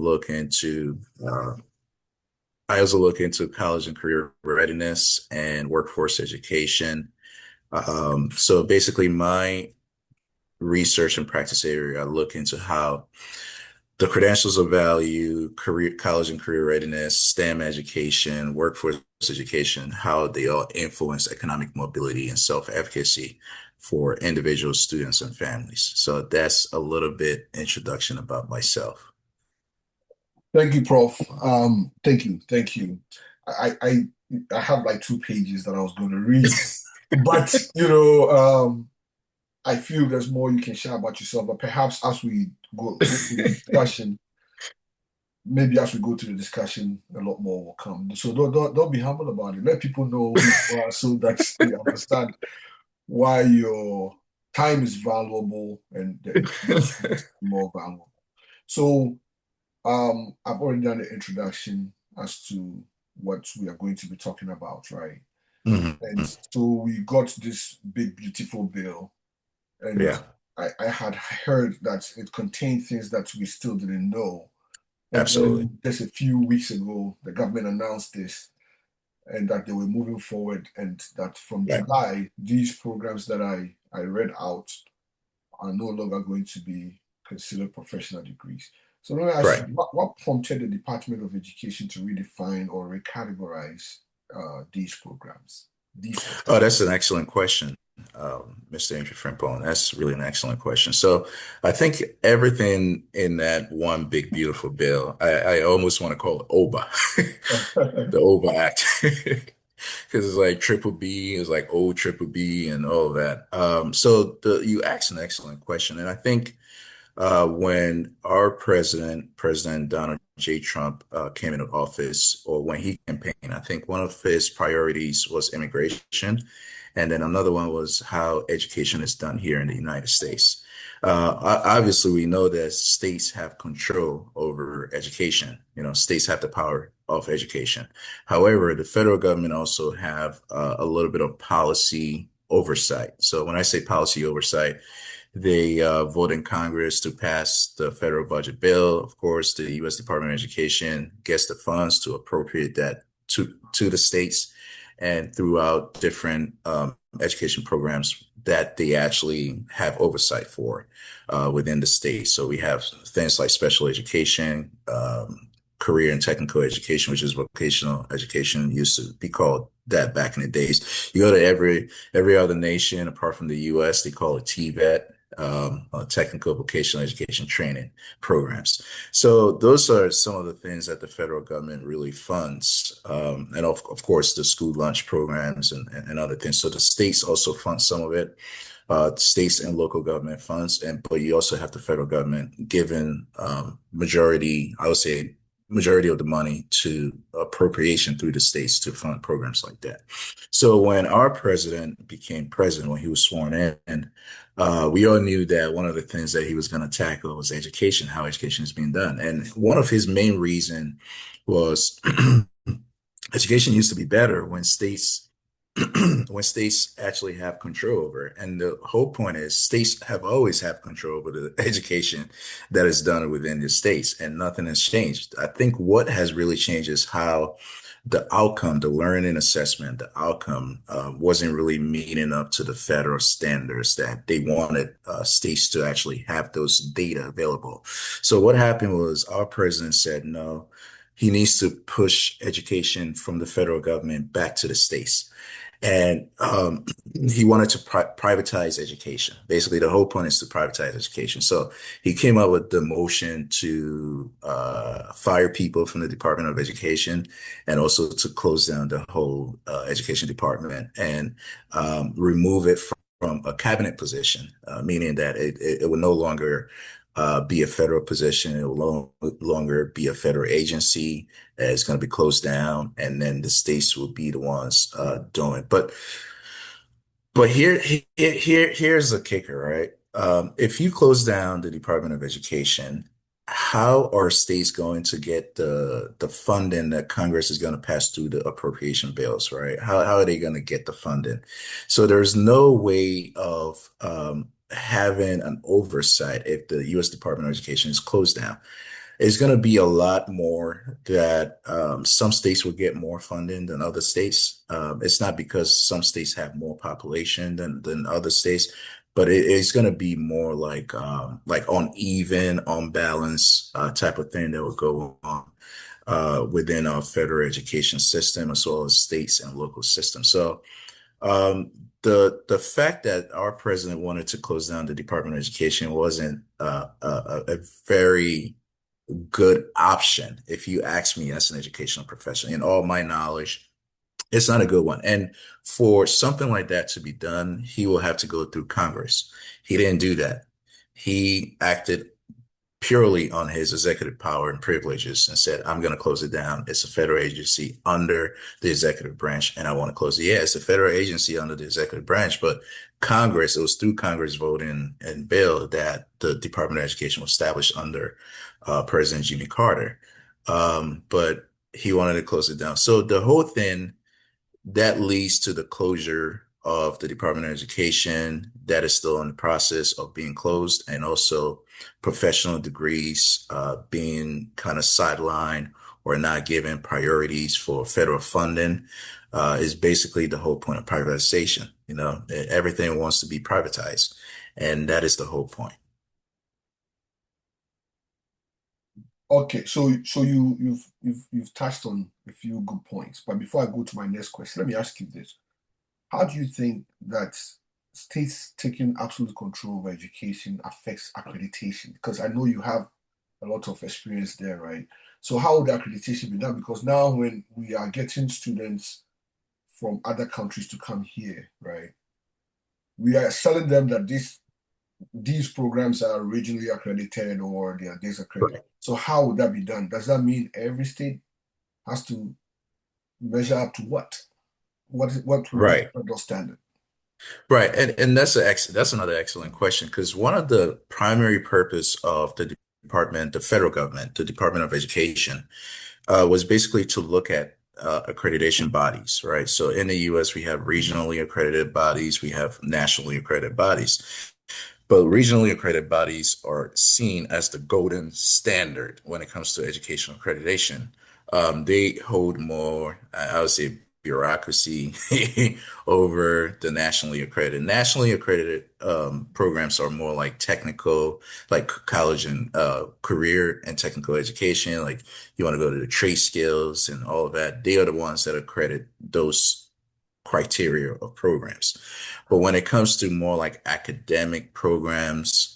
look into I also look into college and career readiness and workforce education. So basically, my research and practice area, I look into how the credentials of value, career, college and career readiness, STEM education, workforce education, how they all influence economic mobility and self-efficacy for individuals, students, and families. So that's a little bit introduction about myself. Thank you, Prof. Thank you. I, I, I have like 2 pages that I was going to read, but I feel there's more you can share about yourself. But perhaps as we go through the discussion, maybe as we go through the discussion, a lot more will come. So don't be humble about it. Let people know who you are so that they understand why your time is valuable and the information is more valuable. So. I've already done the introduction as to what we are going to be talking about, right? And Mhm. so we got this big, beautiful bill, and Yeah, I had heard that it contained things that we still didn't know. And absolutely. then just a few weeks ago, the government announced this and that they were moving forward, and that from Right. July, these programs that I read out are no longer going to be considered professional degrees. So let me ask Right. you, what prompted the Department of Education to redefine or recategorize these programs, these Oh, specific? that's an excellent question, Mr. Andrew Frimpong. That's really an excellent question. So I think everything in that one big, beautiful bill, I almost want to call it OBA, the OBA Act, because it's like triple B, it's like old triple B and all of that. You asked an excellent question. And I think when our president, President Donald J. Trump, came into office, or when he campaigned, I think one of his priorities was immigration, and then another one was how education is done here in the United States. Obviously, we know that states have control over education. You know, states have the power of education. However, the federal government also have a little bit of policy oversight. So when I say policy oversight, they vote in Congress to pass the federal budget bill. Of course, the U.S. Department of Education gets the funds to appropriate that to the states and throughout different education programs that they actually have oversight for within the state. So we have things like special education, career and technical education, which is vocational education, used to be called that back in the days. You go to every other nation apart from the U.S., they call it TVET, technical vocational education training programs. So those are some of the things that the federal government really funds. And of course, the school lunch programs and other things. So the states also fund some of it, states and local government funds. But you also have the federal government giving majority, I would say, majority of the money to appropriation through the states to fund programs like that. So when our president became president, when he was sworn in, we all knew that one of the things that he was going to tackle was education, how education is being done. And one of his main reason was education used to be better when states when states actually have control over it. And the whole point is states have always had control over the education that is done within the states, and nothing has changed. I think what has really changed is how the outcome, the learning assessment, the outcome wasn't really meeting up to the federal standards that they wanted states to actually have those data available. So what happened was our president said, no, he needs to push education from the federal government back to the states. And he wanted to privatize education. Basically, the whole point is to privatize education. So he came up with the motion to fire people from the Department of Education and also to close down the whole education department and remove it from a cabinet position, meaning that it will no longer be a federal position. It will no longer be a federal agency. It's going to be closed down, and then the states will be the ones doing it. But here's the kicker, right? If you close down the Department of Education, how are states going to get the funding that Congress is going to pass through the appropriation bills, right? How are they going to get the funding? So there's no way of having an oversight if the U.S. Department of Education is closed down. It's going to be a lot more that some states will get more funding than other states. It's not because some states have more population than other states, but it's going to be more like uneven, unbalanced type of thing that will go on within our federal education system as well as states and local systems. So um, the fact that our president wanted to close down the Department of Education wasn't a very good option, if you ask me as an educational professional. In all my knowledge, it's not a good one. And for something like that to be done, he will have to go through Congress. He didn't do that. He acted purely on his executive power and privileges and said, I'm going to close it down. It's a federal agency under the executive branch, and I want to close it. Yeah, it's a federal agency under the executive branch, but Congress, it was through Congress voting and bill that the Department of Education was established under President Jimmy Carter. But he wanted to close it down. So the whole thing that leads to the closure of the Department of Education that is still in the process of being closed, and also professional degrees being kind of sidelined or not given priorities for federal funding is basically the whole point of privatization. You know, everything wants to be privatized, and that is the whole point. Okay, so you've touched on a few good points, but before I go to my next question, let me ask you this. How do you think that states taking absolute control of education affects accreditation? Because I know you have a lot of experience there, right? So how would accreditation be done? Because now when we are getting students from other countries to come here, right, we are telling them that these programs are regionally accredited or they are disaccredited. Right. So how would that be done? Does that mean every state has to measure up to what? What would be the Right. federal standard? Right. And that's another excellent question, because one of the primary purpose of the department, the federal government, the Department of Education, was basically to look at accreditation bodies, right? So in the US, we have regionally accredited bodies, we have nationally accredited bodies. But regionally accredited bodies are seen as the golden standard when it comes to educational accreditation. They hold more, I would say, bureaucracy over the nationally accredited. Nationally accredited programs are more like technical, like college and career and technical education. Like you want to go to the trade skills and all of that. They are the ones that accredit those criteria of programs. But when it comes to more like academic programs,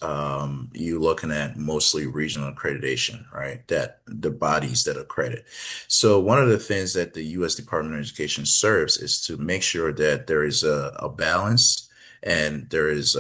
you're looking at mostly regional accreditation, right? That the bodies that accredit. So one of the things that the U.S. Department of Education serves is to make sure that there is a balance and there is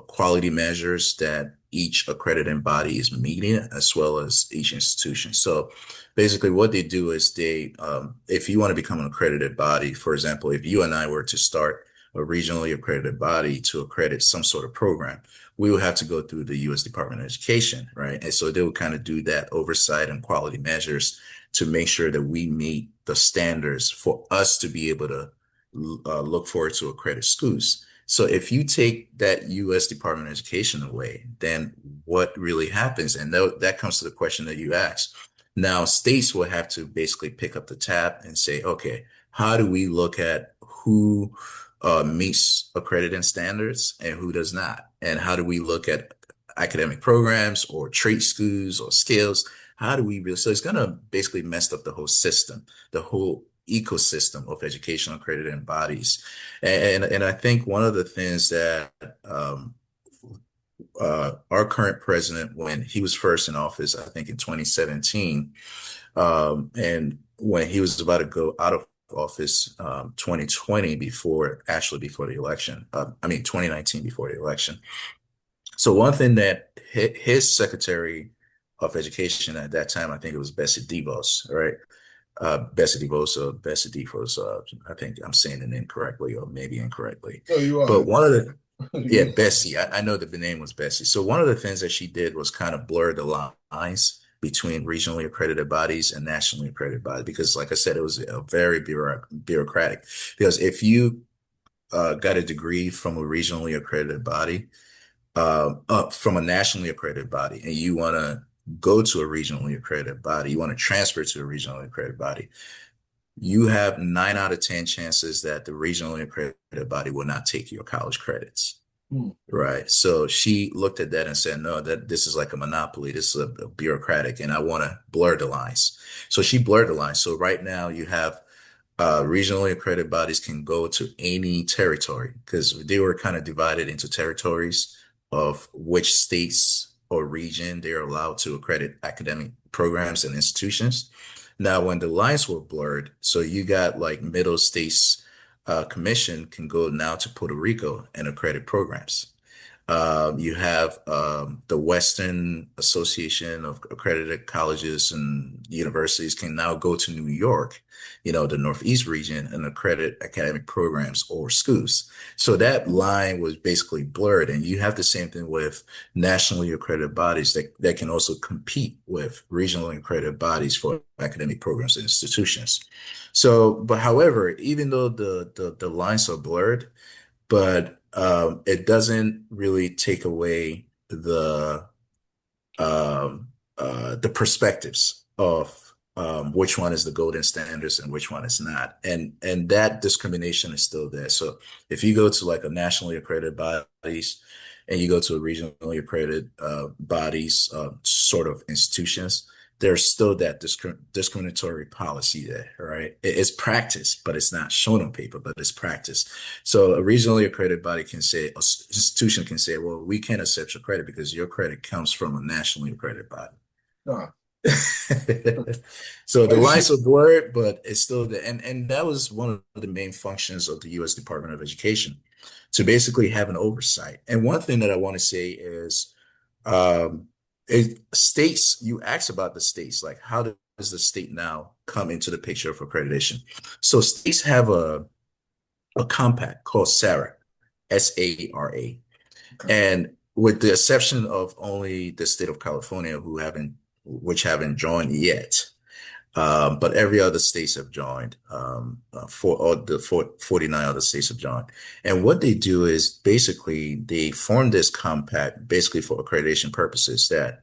quality measures that each accrediting body is meeting, as well as each institution. So basically, what they do is if you want to become an accredited body, for example, if you and I were to start a regionally accredited body to accredit some sort of program, we would have to go through the U.S. Department of Education, right? And so they would kind of do that oversight and quality measures to make sure that we meet the standards for us to be able to look forward to accredit schools. So if you take that U.S. Department of Education away, then what really happens? And that comes to the question that you asked. Now, states will have to basically pick up the tab and say, okay, how do we look at who meets accrediting standards and who does not? And how do we look at academic programs or trade schools or skills? How do we really? So it's going to basically mess up the whole system, the whole ecosystem of educational accrediting bodies. And I think one of the things that our current president, when he was first in office, I think in 2017, and when he was about to go out of office, 2020, before the election, I mean 2019 before the election. So one thing that his Secretary of Education at that time, I think it was Bessie DeVos, right? Bessie DeVos or Bessie DeVos. I think I'm saying it incorrectly or maybe incorrectly. No, you are. But one of the yeah, You Bessie. I know that the name was Bessie. So one of the things that she did was kind of blur the lines between regionally accredited bodies and nationally accredited bodies, because, like I said, it was a very bureaucratic. Because if you got a degree from a regionally accredited body, from a nationally accredited body, and you want to go to a regionally accredited body, you want to transfer to a regionally accredited body, you have 9 out of 10 chances that the regionally accredited body will not take your college credits. Hmm. Right. So she looked at that and said, no, that this is like a monopoly. This is a bureaucratic, and I want to blur the lines. So she blurred the lines. So right now you have regionally accredited bodies can go to any territory because they were kind of divided into territories of which states or region they're allowed to accredit academic programs and institutions. Now, when the lines were blurred, so you got like Middle States Commission can go now to Puerto Rico and accredit programs. You have the Western Association of Accredited Colleges and Universities can now go to New York, the Northeast region, and accredit academic programs or schools. So that line was basically blurred. And you have the same thing with nationally accredited bodies that can also compete with regionally accredited bodies for academic programs and institutions. So, but however, even though the lines are blurred, but it doesn't really take away the perspectives of which one is the golden standards and which one is not, and that discrimination is still there. So if you go to like a nationally accredited bodies and you go to a regionally accredited bodies, sort of institutions, there's still that discriminatory policy there, right? It's practice, but it's not shown on paper, but it's practice. So a regionally accredited body can say, a institution can say, well, we can't accept your credit because your credit comes from a nationally accredited body. Ah, So the but you lines see, are blurred, but it's still there. And that was one of the main functions of the U.S. Department of Education, to basically have an oversight. And one thing that I want to say is, um, states, you asked about the states, like how does the state now come into the picture for accreditation? So states have a compact called SARA, SARA. okay, And with the exception of only the state of California, which haven't joined yet, but every other states have joined. For all the 49 other states have joined. And what they do is basically they form this compact basically for accreditation purposes that,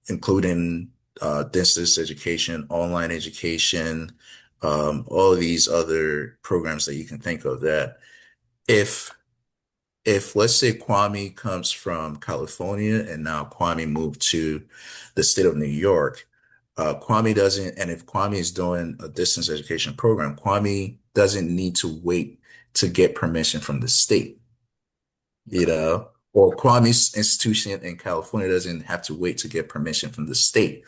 including distance education, online education, all of these other programs that you can think of, that if let's say Kwame comes from California and now Kwame moved to the state of New York, Kwame doesn't, and if Kwame is doing a distance education program, Kwame doesn't need to wait to get permission from the state, okay, or Kwame's institution in California doesn't have to wait to get permission from the state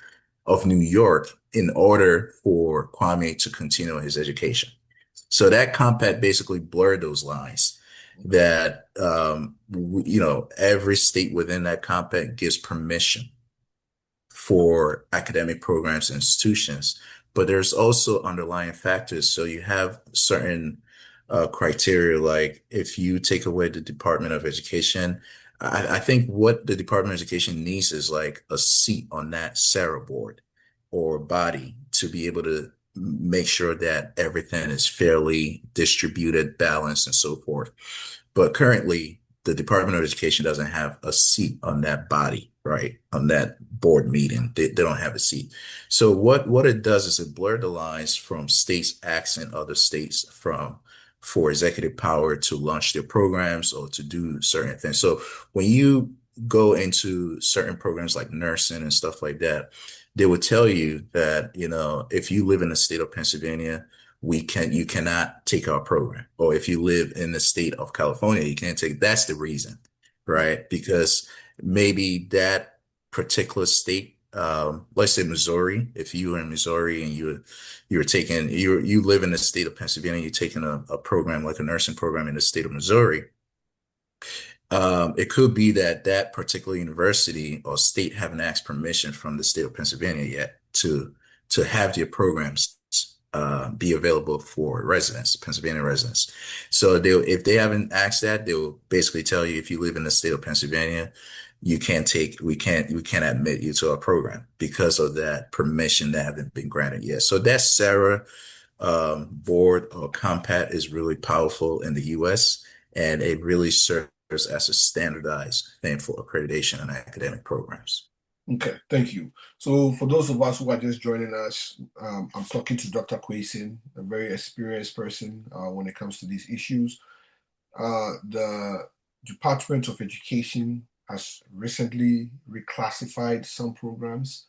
of New York in order for Kwame to continue his education. So that compact basically blurred those lines okay, that, every state within that compact gives permission for academic programs and institutions, but there's also underlying factors. So you have certain criteria, like if you take away the Department of Education, I think what the Department of Education needs is like a seat on that SARA board or body to be able to make sure that everything is fairly distributed, balanced, and so forth. But currently, the Department of Education doesn't have a seat on that body, right? On that board meeting. They don't have a seat. So what it does is it blurs the lines from states asking other states for executive power to launch their programs or to do certain things. So when you go into certain programs like nursing and stuff like that, they would tell you that, if you live in the state of Pennsylvania, you cannot take our program. Or if you live in the state of California, you can't take, that's the reason, okay, right? Because maybe that particular state, let's say Missouri, if you were in Missouri and you live in the state of Pennsylvania, you're taking a program like a nursing program in the state of Missouri, it could be that that particular university or state haven't asked permission from the state of Pennsylvania yet to have their programs be available for residents, Pennsylvania residents. So if they haven't asked that, they'll basically tell you if you live in the state of Pennsylvania, we can't admit you to our program because of that permission that haven't been granted yet. So that Sarah board or compact is really powerful in the US, and it really serves as a standardized thing for accreditation and academic programs. Okay, thank you. So, for those of us who are just joining us, I'm talking to Dr. Quayson, a very experienced person when it comes to these issues. The Department of Education has recently reclassified some programs,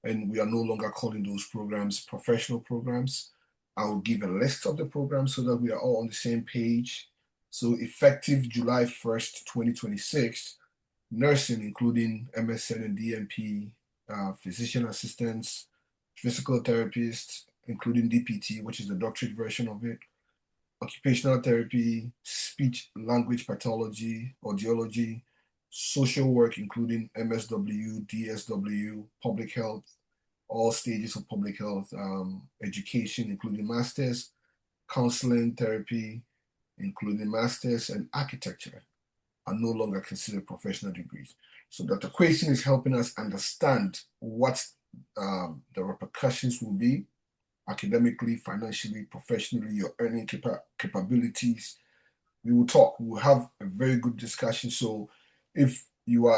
and we are no longer calling those programs professional programs. I will give a list of the programs so that we are all on the same page. So, effective July 1st, 2026, nursing, including MSN and DNP, physician assistants, physical therapists, including DPT, which is the doctorate version of it, occupational therapy, speech language pathology, audiology, social work, including MSW, DSW, public health, all stages of public health, education, including masters, counseling therapy, including masters, and architecture are no longer considered professional degrees. So Dr. Quayson is helping us understand what the repercussions will be academically, financially, professionally, your earning capabilities. We will talk. We will have a very good discussion. So if you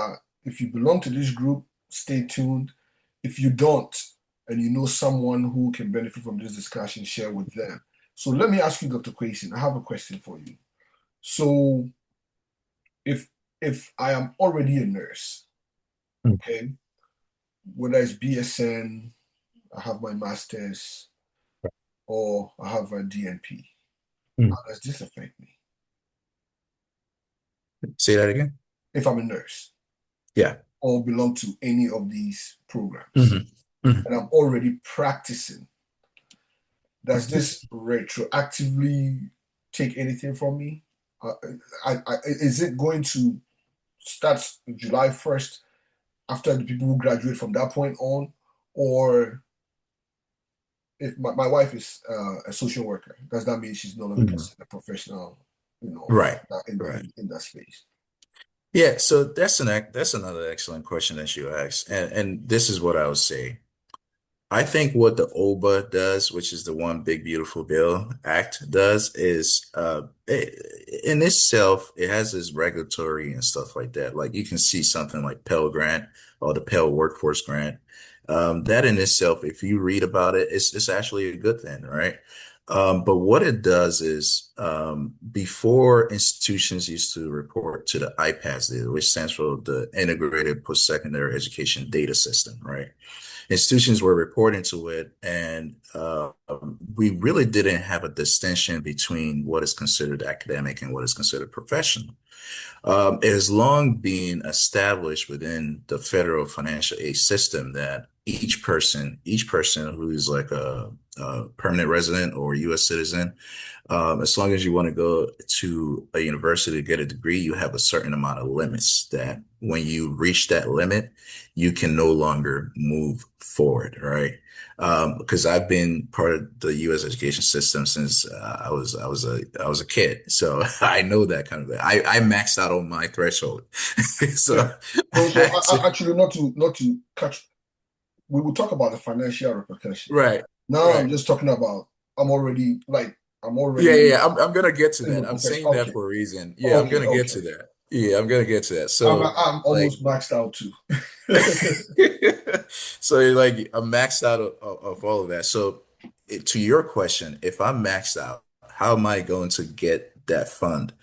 belong to this group, stay tuned. If you don't, and you know someone who can benefit from this discussion, share with them. So let me ask you, Dr. Quayson, I have a question for you. So if if I am already a nurse, Mm. okay, whether it's BSN, I have my master's, or I have a DNP, Mm. how does this affect me? Say that again? If I'm a nurse Yeah. or belong to any of these programs Hmm. Hmm. and I'm already practicing, does this retroactively take anything from me? Uh, is it going to start July 1st after the people who graduate from that point on? Or if my wife is a social worker, does that mean she's no longer Hmm. considered a professional, Right. Right. in that space? Yeah, so that's another excellent question that you asked. And this is what I would say. I think what the OBA does, which is the One Big Beautiful Bill Act does, is in itself, it has this regulatory and stuff like that. Like you can see something like Pell Grant or the Pell Workforce Grant. That in itself, if you read about it, it's actually a good thing, right? But what it does is before institutions used to report to the IPAS, which stands for the Integrated Post-Secondary Education Data System, right? Institutions were reporting to it, and we really didn't have a distinction between what is considered academic and what is considered professional. It has long been established within the federal financial aid system that each person who's like a permanent resident or U.S. citizen, as long as you want to go to a university to get a degree, you have a certain amount of limits that when you reach that limit, you can no longer move forward, right? Because I've been part of the U.S. education system since I was a kid, so I know that kind of thing. I maxed out on my threshold, Yeah. so I So had to. actually, not to catch, we will talk about the financial repercussion. Right, Now I'm right. just talking about I'm Yeah, already yeah, yeah. I'm gonna get to in the that. I'm profession. saying that Okay, for a reason. Yeah, I'm okay, gonna get to okay. that. Yeah, I'm gonna get to that. I'm So, I'm like, almost maxed out too. so like I'm maxed out of all of that. So, to your question, if I'm maxed out, how am I going to get that fund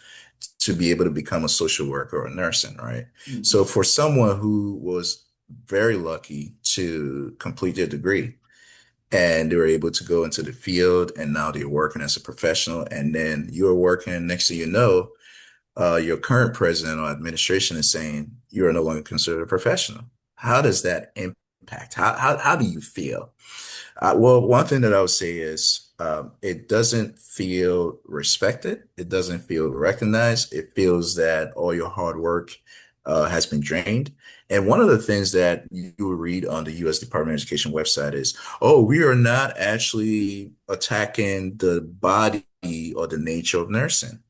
to be able to become a social worker or a nursing, right? Mhm. So, for someone who was very lucky to complete their degree and they were able to go into the field and now they're working as a professional, and then you're working next thing you know, your current president or administration is saying you are no longer considered a professional. How does that impact? How do you feel? Well, one thing that I would say is it doesn't feel respected. It doesn't feel recognized. It feels that all your hard work has been drained. And one of the things that you will read on the U.S. Department of Education website is, oh, we are not actually attacking the body or the nature of nursing.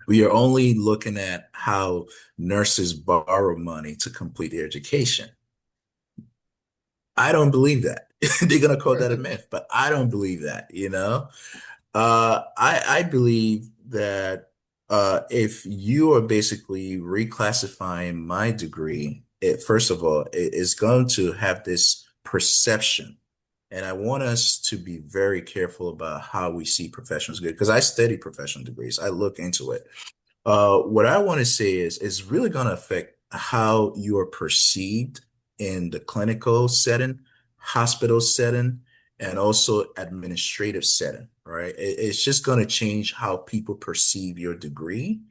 We are only looking at how nurses borrow money to complete their education. I don't believe that. They're gonna call that a myth, but I don't believe that, you know? I believe that if you are basically reclassifying my degree first of all, it is going to have this perception. And I want us to be very careful about how we see professionals good because I study professional degrees. I look into it. What I want to say is it's really going to affect how you are perceived in the clinical setting, hospital setting, and also administrative setting, right? It's just going to change how people perceive your degree.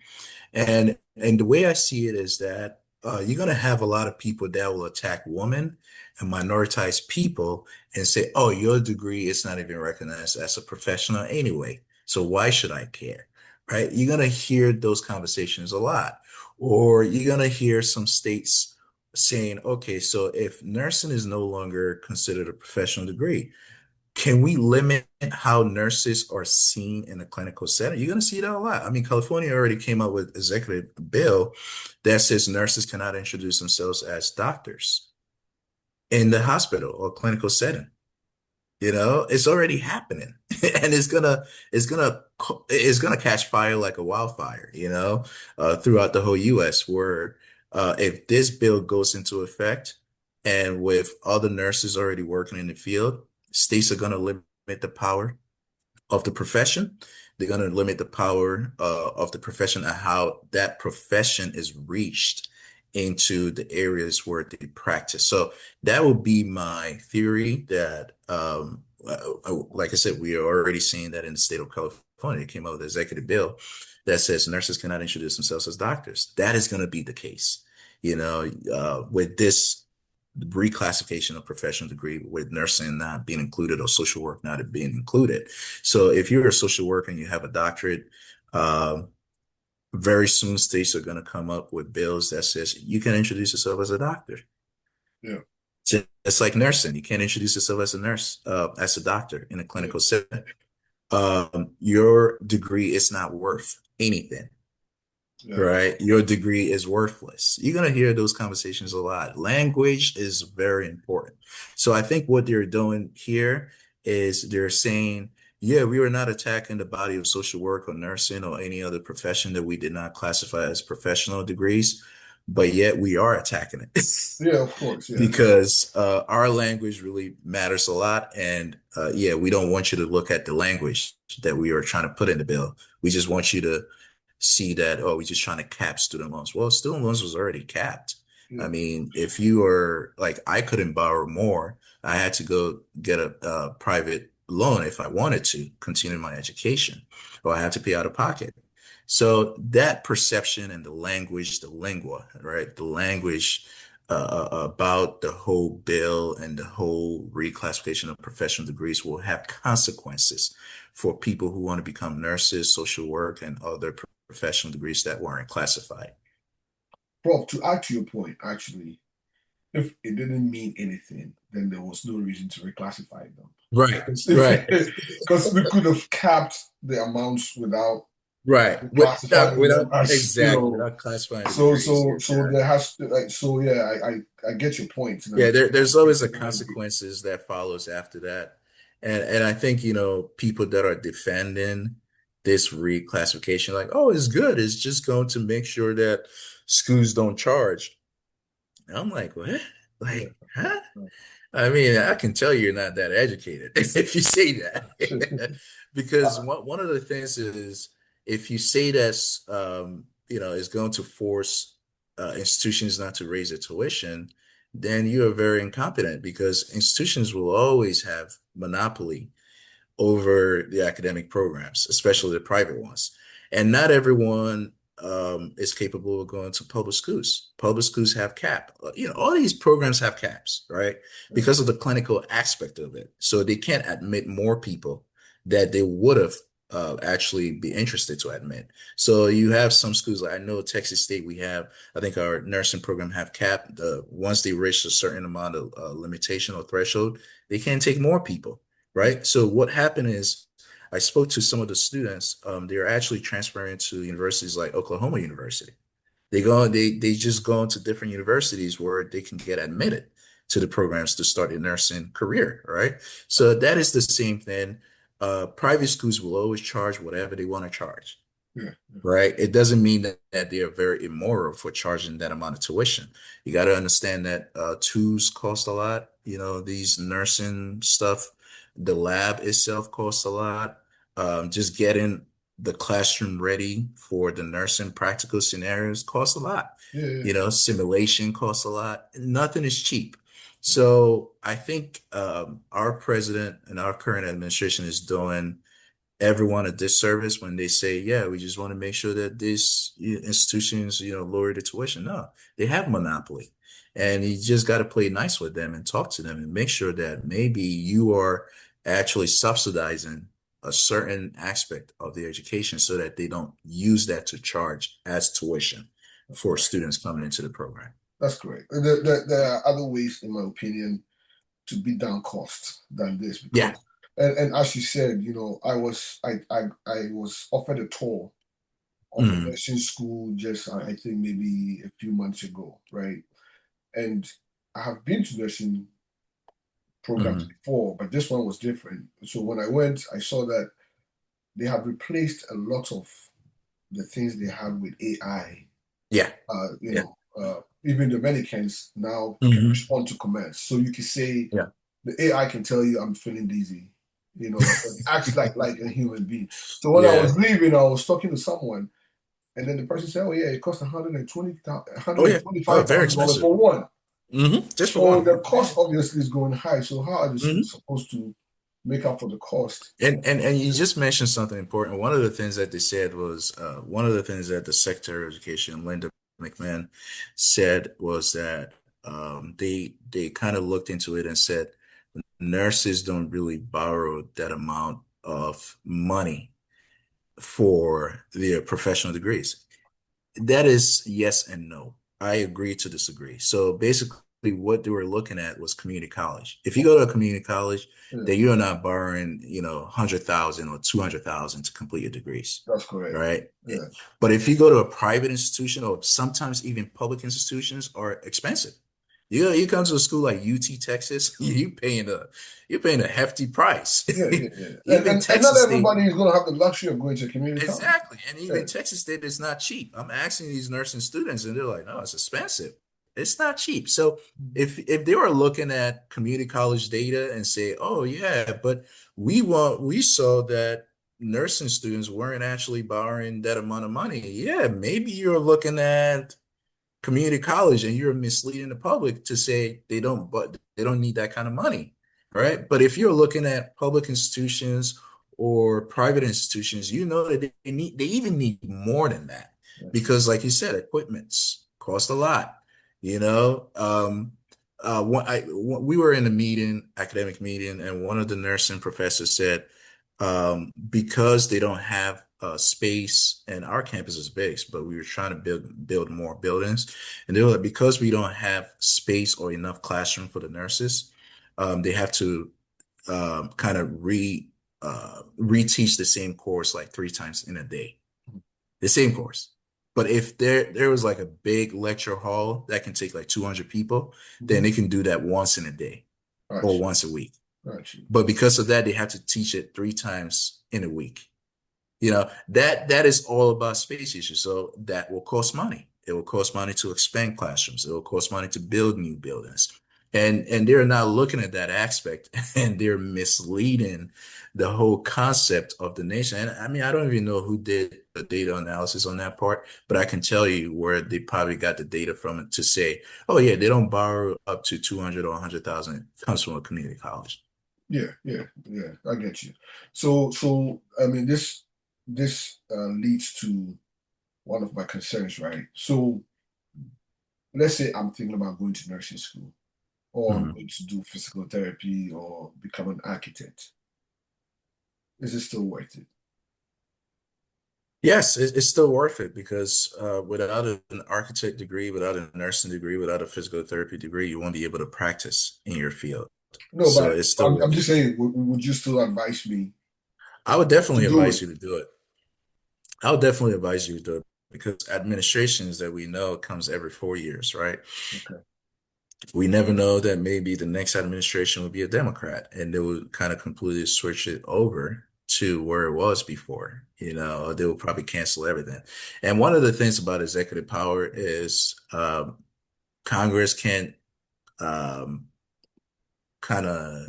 And the way I see it is that you're going to have a lot of people that will attack women and minoritized people and say, "Oh, your degree is not even recognized as a professional anyway. So why should I care?" Right? You're going to hear those conversations a lot. Or you're going to hear some states saying, "Okay, so if nursing is no longer considered a professional degree, can we limit how nurses are seen in a clinical setting?" You're going to see that a lot. I mean, California already came up with executive bill that says nurses cannot introduce themselves as doctors in the hospital or clinical setting. You know, it's already happening, and it's gonna catch fire like a wildfire. Throughout the whole U.S. Where if this bill goes into effect, and with other nurses already working in the field, states are gonna limit the power of the profession. They're going to limit the power of the profession and how that profession is reached into the areas where they practice. So that would be my theory that, like I said, we are already seeing that in the state of California. It came out with an executive bill that says nurses cannot introduce themselves as doctors. That is going to be the case, with this reclassification of professional degree with nursing not being included or social work not being included. So if you're a social worker and you have a doctorate, uh, very soon states are going to come up with bills that says you can introduce yourself as a doctor. Yeah, It's like nursing. You can't introduce yourself as a nurse, as a doctor in a yeah, clinical setting. Your degree is not worth anything. yeah, Right? Your degree is worthless. You're going to hear those conversations a lot. Language is very important. So I think what they're doing here is they're saying, yeah, we were not attacking the body of social work or nursing or any other profession that we did not classify as professional degrees, but yet we are attacking it. yeah. Of course, yeah, Because our language really matters a lot. And yeah, we don't want you to look at the language that we are trying to put in the bill. We just want you to see that, oh, we're just trying to cap student loans. Well, student loans was already capped. I yeah, mean, if you are like, I couldn't borrow more. I had to go get a private loan if I wanted to continue my education, or I had to pay out of pocket. So that perception and the language, the lingua, right? The language about the whole bill and the whole reclassification of professional degrees will have consequences for people who want to become nurses, social work, and other professional degrees that weren't classified. Prof, to add to your point, actually, if it didn't mean anything, then there was no reason to reclassify them. Right, Because right, because we could have capped the amounts without right. classifying them Without as, exactly without classifying the so degrees. so Yeah, so there has to like so yeah, I get your point and yeah. There's always a I agree. consequences that follows after that, and I think people that are defending this reclassification, like, oh, it's good. It's just going to make sure that schools don't charge. And I'm like, what? Yeah. Like, huh? I mean, I can tell you're not that educated if you say that. Because one of the things is if you say that, is going to force institutions not to raise their tuition, then you are very incompetent because institutions will always have monopoly over the academic programs, especially the private ones. And not everyone is capable of going to public schools. Public schools have cap. All these programs have caps, right? Yeah. Because of the clinical aspect of it. So they can't admit more people that they would have actually be interested to admit. So you have some schools, like I know Texas State, I think our nursing program have cap. Once they reach a certain amount of limitation or threshold, they can't take more people, right? So what happened is I spoke to some of the students. They're actually transferring to universities like Oklahoma University. They just go into different universities where they can get admitted to the programs to start a nursing career, right? So that is the same thing. Private schools will always charge whatever they want to charge. Yeah. right? It doesn't mean that they are very immoral for charging that amount of tuition. You got to understand that tools cost a lot. You know, these nursing stuff, the lab itself costs a lot. Just getting the classroom ready for the nursing practical scenarios costs a lot. Yeah. You Yeah. know, simulation costs a lot. Nothing is cheap. So I think our president and our current administration is doing everyone a disservice when they say, yeah, we just want to make sure that these institutions, lower the tuition. No, they have monopoly. And you just got to play nice with them and talk to them and make sure that maybe you are actually subsidizing a certain aspect of the education so that they don't use that to charge as tuition That's for right. students coming into the program. That's correct. There are other ways, in my opinion, to beat down costs than this Yeah. because, and as you said, I was offered a tour of a Mhm. nursing school just I think maybe a few months ago, right? And I have been to nursing programs Mhm. before, but this one was different. So when I went, I saw that they have replaced a lot of the things they had with AI. Yeah. Yeah. Even the Americans now can Mhm. respond to commands. So you can say Yeah. the AI can tell you I'm feeling dizzy, and acts like a human being. So when I Yeah. was leaving, I was talking to someone, and then the person said, "Oh yeah, it costs 120, Oh, yeah. Oh, very $125,000 expensive. for one." Just for So one. the cost obviously is going high. So how are the schools Hmm. supposed to make up for the cost? And you just mentioned something important. One of the things that they said was one of the things that the Secretary of Education, Linda McMahon, said was that they kind of looked into it and said nurses don't really borrow that amount of money for their professional degrees. That is yes and no. I agree to disagree. So basically, what they were looking at was community college. If you go to a community college, Yeah, then you're not borrowing, 100,000 or 200,000 to complete your degrees, that's correct. right? Yeah, But if you go to a private institution or sometimes even public institutions are expensive. You come to a school like UT Texas, you're paying a hefty price. yeah, yeah, yeah. And Even and not Texas State. everybody is going to have the luxury of going to community college. Exactly. And even Yeah. Texas State is not cheap. I'm asking these nursing students, and they're like, no, it's expensive. It's not cheap. So if they were looking at community college data and say, oh yeah, but we saw that nursing students weren't actually borrowing that amount of money. Yeah, maybe you're looking at community college and you're misleading the public to say they don't need that kind of money, right? But if you're looking at public institutions or private institutions, you know that they even need more than that That's true. because like you said, equipments cost a lot, you know. We were in a meeting, academic meeting, and one of the nursing professors said, because they don't have space, and our campus is big, but we were trying to build more buildings, and they were like, because we don't have space or enough classroom for the nurses, they have to kind of reteach the same course like 3 times in a day, the same course. But if there was like a big lecture hall that can take like 200 people, then Mm-hmm. they can do that once in a day or Got you. once a week. Got you. But because of that, they have to teach it 3 times in a week. That is all about space issues. So that will cost money. It will cost money to expand classrooms. It will cost money to build new buildings. And they're not looking at that aspect and they're misleading the whole concept of the nation. And I mean, I don't even know who did the data analysis on that part, but I can tell you where they probably got the data from it to say, oh yeah, they don't borrow up to 200 or 100,000. It comes from a community college. Yeah, yeah, yeah. I get you. So I mean, this leads to one of my concerns, right? So let's say I'm thinking about going to nursing school, or I'm Mhm. going to do physical therapy or become an architect. Is it still worth it? Yes, it's still worth it because without an architect degree, without a nursing degree, without a physical therapy degree, you won't be able to practice in your field. No, So but it's still I'm worth just it. saying, would you still advise me I would to definitely do advise it? you to do it. I would definitely advise you to do it because administrations that we know comes every 4 years, right? Okay. We never know that maybe the next administration will be a Democrat and they will kind of completely switch it over to where it was before. They will probably cancel everything. And one of the things about executive power is Congress can't um, kind of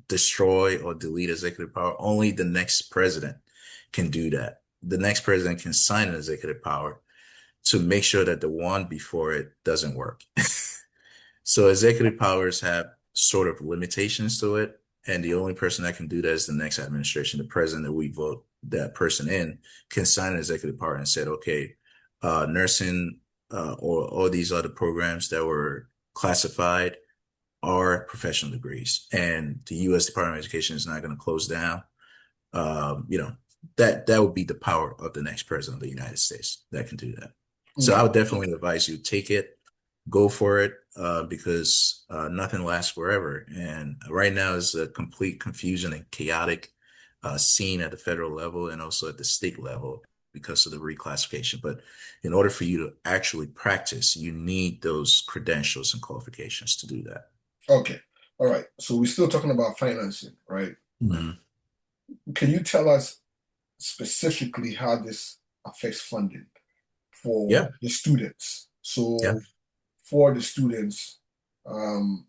destroy or delete executive power. Only the next president can do that. The next president can sign an executive power to make sure that the one before it doesn't work. So executive powers have sort of limitations to it, and the only person that can do that is the next administration. The president that we vote that person in can sign an executive power and said, okay, nursing or all these other programs that were classified are professional degrees, and the U.S. Department of Education is not going to close down. You know, that would be the power of the next president of the United States that can do that. So I Okay. would definitely advise you take it, go for it, because nothing lasts forever. And right now is a complete confusion and chaotic scene at the federal level and also at the state level because of the reclassification. But in order for you to actually practice, you need those credentials and qualifications to do that. Okay. All right. So we're still talking about financing, right? Mhm. Can you tell us specifically how this affects funding for Yeah, the students? yeah. So for the students, um,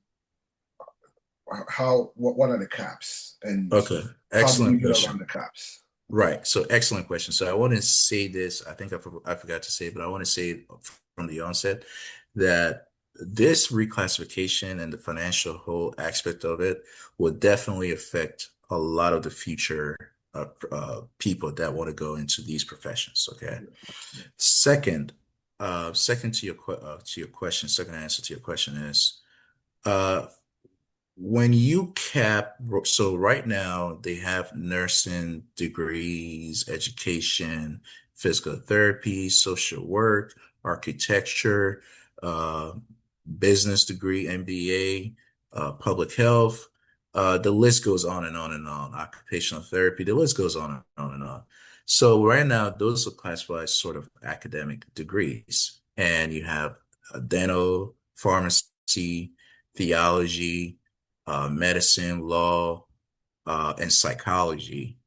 what are the caps and Okay. how do we Excellent get around question. the caps? Right. So excellent question. So I want to say this. I think I forgot to say it, but I want to say it from the onset that this reclassification and the financial whole aspect of it will definitely affect a lot of the future people that want to go into these professions. Okay. Yeah. Yeah. Second to to your question, second answer to your question is uh, when you cap, so right now they have nursing degrees, education, physical therapy, social work, architecture, uh, business degree, MBA, public health. The list goes on and on and on. Occupational therapy, the list goes on and on and on. So right now, those are classified as sort of academic degrees, and you have dental, pharmacy, theology, medicine, law, and psychology,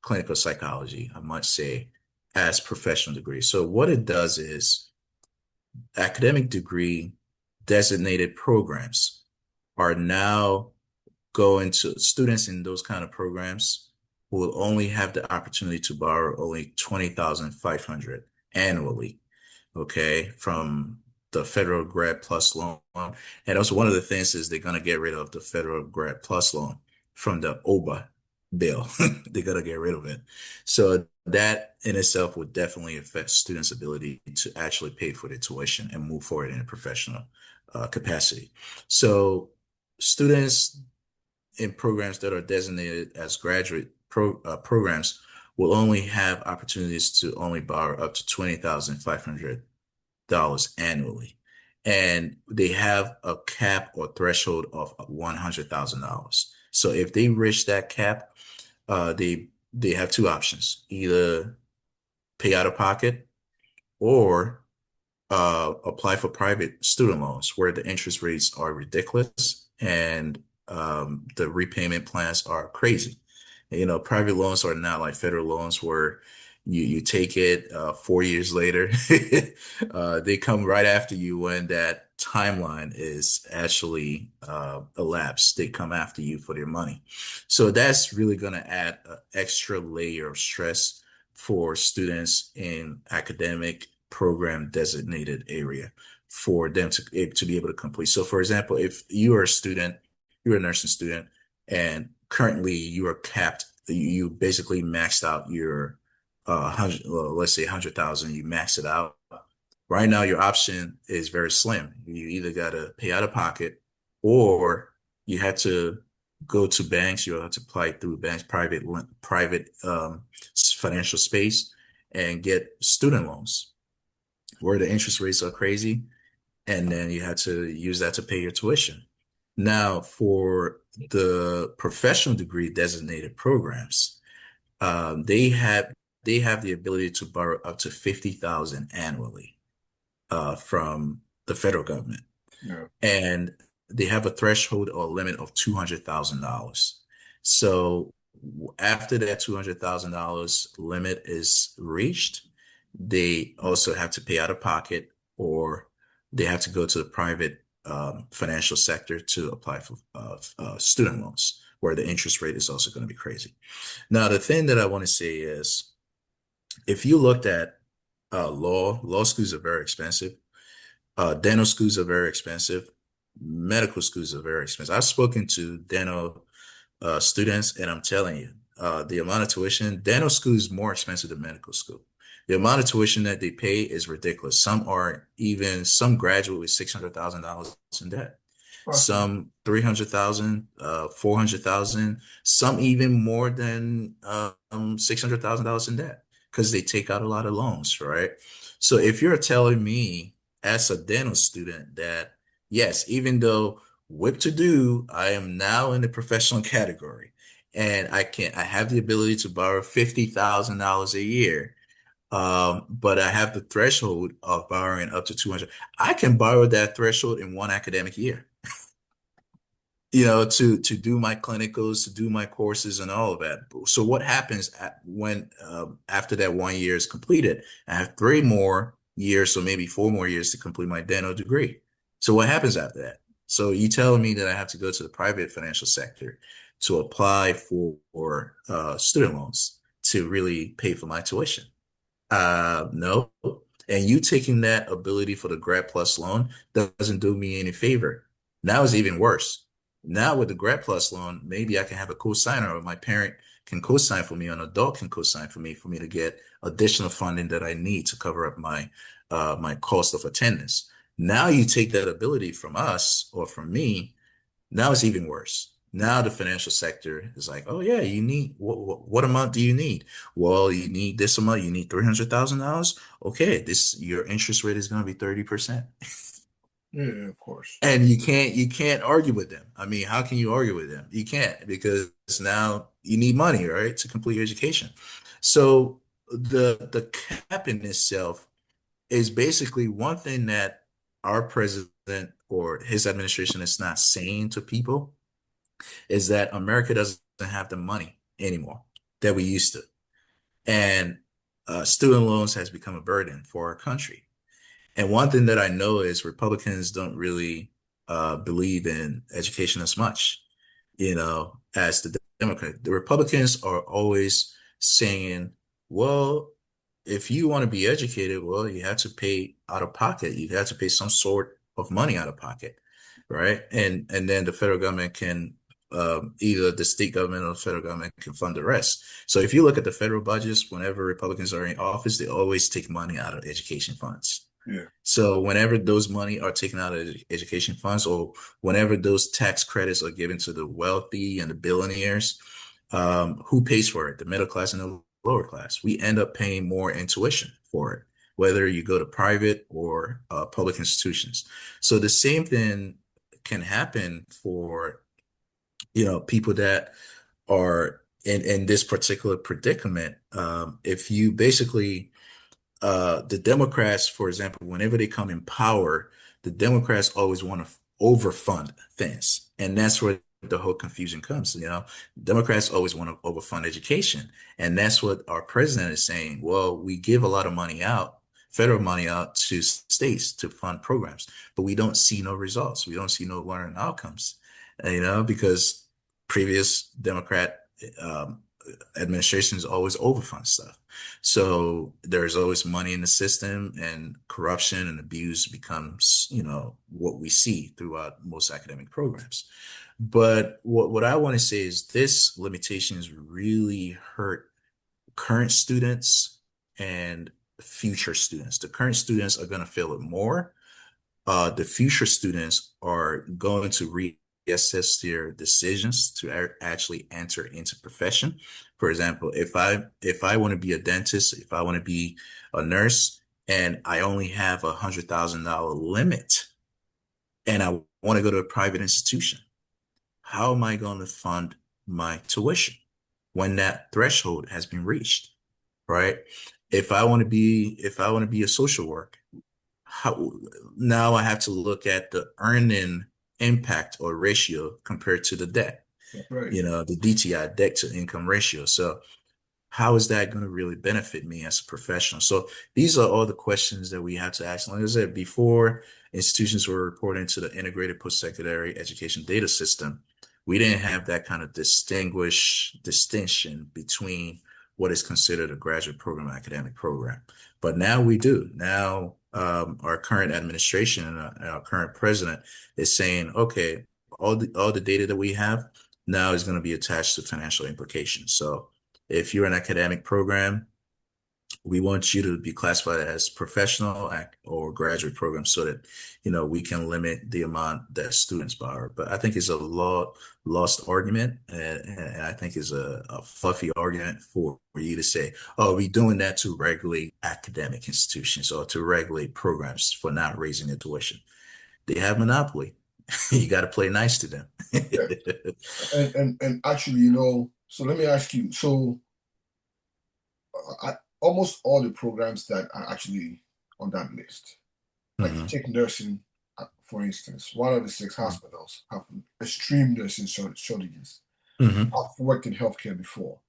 clinical psychology, I must say, as professional degrees. So what it does is academic degree designated programs are now going to students in those kind of programs will only have the opportunity to borrow only 20,500 annually, okay, from the federal grad plus loan. And also one of the things is they're going to get rid of the federal grad plus loan from the OBA bill. They're going to get rid of it. So that in itself would definitely affect students' ability to actually pay for their tuition and move forward in a professional capacity. So students in programs that are designated as programs will only have opportunities to only borrow up to $20,500 annually. And they have a cap or threshold of $100,000. So if they reach that cap, they have two options: either pay out of pocket or apply for private student loans where the interest rates are ridiculous and the repayment plans are crazy. Private loans are not like federal loans where you take it 4 years later. They come right after you when that timeline is actually elapsed. They come after you for their money. So that's really going to add an extra layer of stress for students in academic program designated area for them to be able to complete. So for example, if you are a student, you're a nursing student, and currently you are capped, you basically maxed out your hundred, well, let's say 100,000, you max it out. Right now, your option is very slim. You either got to pay out of pocket or you had to go to banks. You have to apply through banks, private financial space and get student loans where the interest rates are crazy, and then you had to use that to pay your tuition. Now, for the professional degree designated programs, they have the ability to borrow up to 50,000 annually from the federal government, Yeah. and they have a threshold or limit of $200,000. So After that $200,000 limit is reached, they also have to pay out of pocket, or they have to go to the private financial sector to apply for student loans, where the interest rate is also going to be crazy. Now, the thing that I want to say is, if you looked at law schools are very expensive. Dental schools are very expensive. Medical schools are very expensive. I've spoken to dental students, and I'm telling you, the amount of tuition, dental school is more expensive than medical school. The amount of tuition that they pay is ridiculous. Some graduate with $600,000 in debt. Awesome. Some 300,000, 400,000, some even more than $600,000 in debt because they take out a lot of loans, right? So if you're telling me as a dental student that, yes, even though whip to do, I am now in the professional category, and I have the ability to borrow $50,000 a year. But I have the threshold of borrowing up to 200. I can borrow that threshold in one academic year, to do my clinicals, to do my courses and all of that. So what happens when after that 1 year is completed? I have 3 more years, so maybe 4 more years to complete my dental degree. So what happens after that? So you telling me that I have to go to the private financial sector to apply for student loans to really pay for my tuition? No. And you taking that ability for the Grad Plus loan doesn't do me any favor. Now it's even worse. Now with the Grad Plus loan, maybe I can have a co-signer, or my parent can co-sign for me, or an adult can co-sign for me to get additional funding that I need to cover up my cost of attendance. Now you take that ability from us or from me, now it's even worse. Now the financial sector is like, oh yeah, you need what amount do you need? Well, you need this amount. You need $300,000. Okay, this your interest rate is going to be 30%. Yeah, yeah, of course. And you can't argue with them. I mean, how can you argue with them? You can't, because now you need money, right, to complete your education. So the cap in itself is basically one thing that our president or his administration is not saying to people, is that America doesn't have the money anymore that we used to. And student loans has become a burden for our country. And one thing that I know is Republicans don't really believe in education as much, as the Democrat. The Republicans are always saying, well, if you want to be educated, well, you have to pay out of pocket. You have to pay some sort of money out of pocket, right? And then the federal government can either the state government or the federal government can fund the rest. So if you look at the federal budgets, whenever Republicans are in office, they always take money out of education funds. Yeah. So whenever those money are taken out of education funds, or whenever those tax credits are given to the wealthy and the billionaires, who pays for it? The middle class and the lower class. We end up paying more in tuition for it, whether you go to private or public institutions. So the same thing can happen for, people that are in this particular predicament. If you basically the Democrats, for example, whenever they come in power, the Democrats always want to overfund things. And that's where the whole confusion comes. Democrats always want to overfund education. And that's what our president is saying. Well, we give a lot of money out, federal money out to states to fund programs, but we don't see no results. We don't see no learning outcomes, because previous Democrat um, administrations always overfund stuff. So there's always money in the system, and corruption and abuse becomes, what we see throughout most academic programs. But what I want to say is this limitations really hurt current students and future students. The current students are going to feel it more. The future students are going to reassess their decisions to actually enter into profession. For example, if I want to be a dentist, if I want to be a nurse, and I only have $100,000 limit, and I want to go to a private institution, how am I going to fund my tuition when that threshold has been reached, right? If I want to be a social worker, how now I have to look at the earning impact or ratio compared to the debt. That's right. the DTI, debt to income ratio. So how is that going to really benefit me as a professional? So these are all the questions that we have to ask. Like I said, before institutions were reporting to the integrated post-secondary education data system, we didn't have that kind of distinction between what is considered a graduate program and academic program. But now we do. Now, our current administration and our current president is saying, okay, all the data that we have now is going to be attached to financial implications. So if you're an academic program, we want you to be classified as professional or graduate program so that, we can limit the amount that students borrow. But I think it's a lost argument. And I think it's a fluffy argument for you to say, oh, we're doing that to regulate academic institutions or to regulate programs for not raising their tuition. They have monopoly. You got to play nice to them. Yeah. And actually, so let me ask you. So almost all the programs that are actually on that list, like Hmm. take nursing, for instance, one of the six hospitals have extreme nursing shortages. Hmm. I've worked in healthcare before.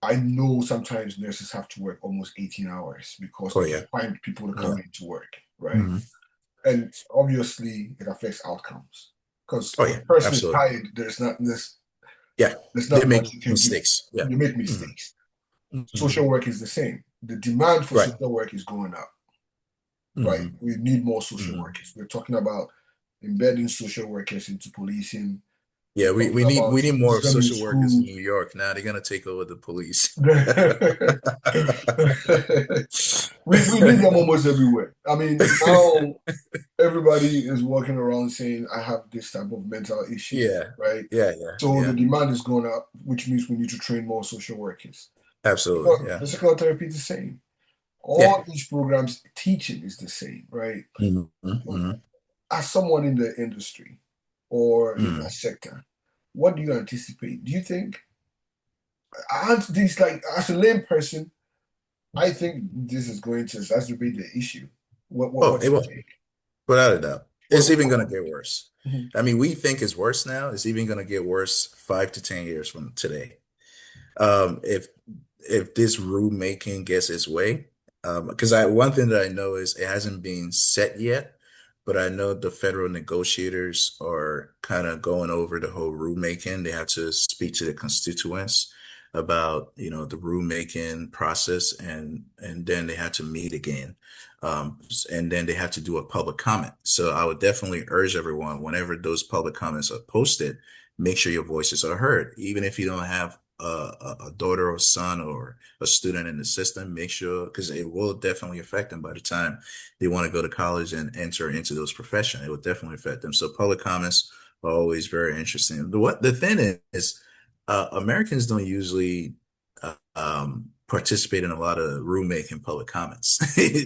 I know sometimes nurses have to work almost 18 hours because Oh, they yeah. can't find people to come Yeah. in to work, right? Hmm. And obviously it affects outcomes because Oh, when yeah. a person is Absolutely. tired, Yeah, there's they not make much you can do. mistakes. Yeah. You make Hmm. mistakes. Hmm. Social work is the same. The demand for Right. social work is going up, right? Hmm. We need more social Hmm. workers. We're talking about embedding social workers into policing. We're Yeah, we, talking we need about we need more using of them in social workers in schools. New York. Now they're gonna take over the police. We need them almost everywhere. I mean, now everybody is walking around saying, I have this type of mental issue, Yeah, right? yeah, yeah, So the yeah. demand is going up, which means we need to train more social workers. Absolutely. Yeah, Physical therapy is the same. yeah. All these programs, teaching is the same, right? Hmm. Hmm. As someone in the industry or in that Hmm. sector, what do you anticipate? Do you think, aren't these like, as a lame person, I think this is going to exacerbate the issue. Oh, What's it your will, take? without a doubt. What, It's what, even what- gonna get worse. Mhm. I mean, we think it's worse now. It's even gonna get worse 5 to 10 years from today. If this rulemaking gets its way, because I one thing that I know is it hasn't been set yet, but I know the federal negotiators are kind of going over the whole rulemaking. They have to speak to the constituents about, the rulemaking process, and then they have to meet again. And then they have to do a public comment. So I would definitely urge everyone, whenever those public comments are posted, make sure your voices are heard. Even if you don't have a daughter or son or a student in the system, make sure, because it will definitely affect them by the time they want to go to college and enter into those professions. It will definitely affect them. So public comments are always very interesting. The thing is, Americans don't usually participate in a lot of rulemaking public comments.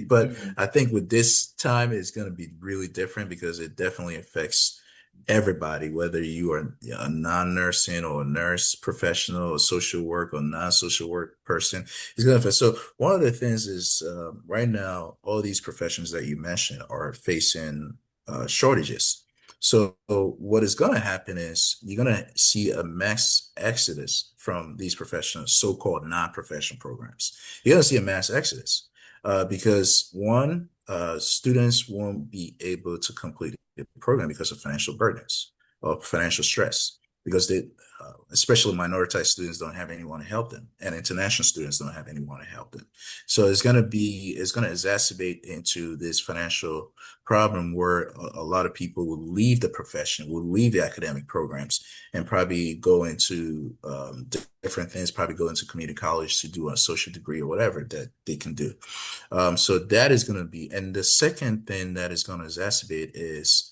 But Yeah. I think with this time, it's going to be really different because it definitely affects everybody, whether you are a non-nursing or a nurse professional, a social work or non-social work person, it's going to affect. So one of the things is right now, all these professions that you mentioned are facing shortages. So what is going to happen is you're going to see a mass exodus from these professional, so-called non-professional programs. You're going to see a mass exodus because one, students won't be able to complete the program because of financial burdens or financial stress because especially minoritized students don't have anyone to help them and international students don't have anyone to help them. So it's going to exacerbate into this financial problem where a lot of people will leave the profession, will leave the academic programs and probably go into different things, probably go into community college to do a social degree or whatever that they can do. So that is going to be, and the second thing that is going to exacerbate is,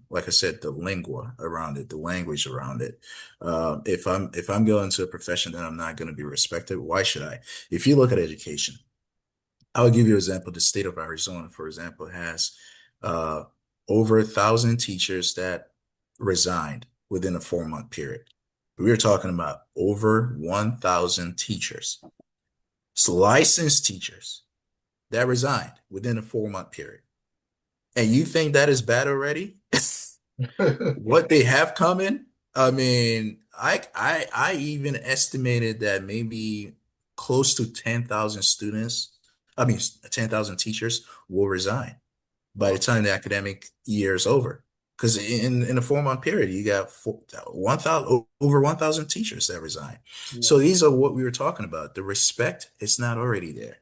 like I said, the lingua around it, the language around it. If I'm going to a profession that I'm not going to be respected, why should I? If you look at education, I'll give you an example. The state of Arizona, for example, has uh, over 1,000 teachers that resigned within a 4-month period. We are talking about over 1,000 teachers, licensed teachers that resigned within a 4-month period. And you think that is bad already? What they have coming, I mean, I even estimated that maybe close to 10,000 students, I mean 10,000 teachers will resign by the Wow. time the academic year is over. Because in a 4 month period, you got 1,000 over 1,000 teachers that resign. Yeah. So these are what we were talking about. The respect is not already there.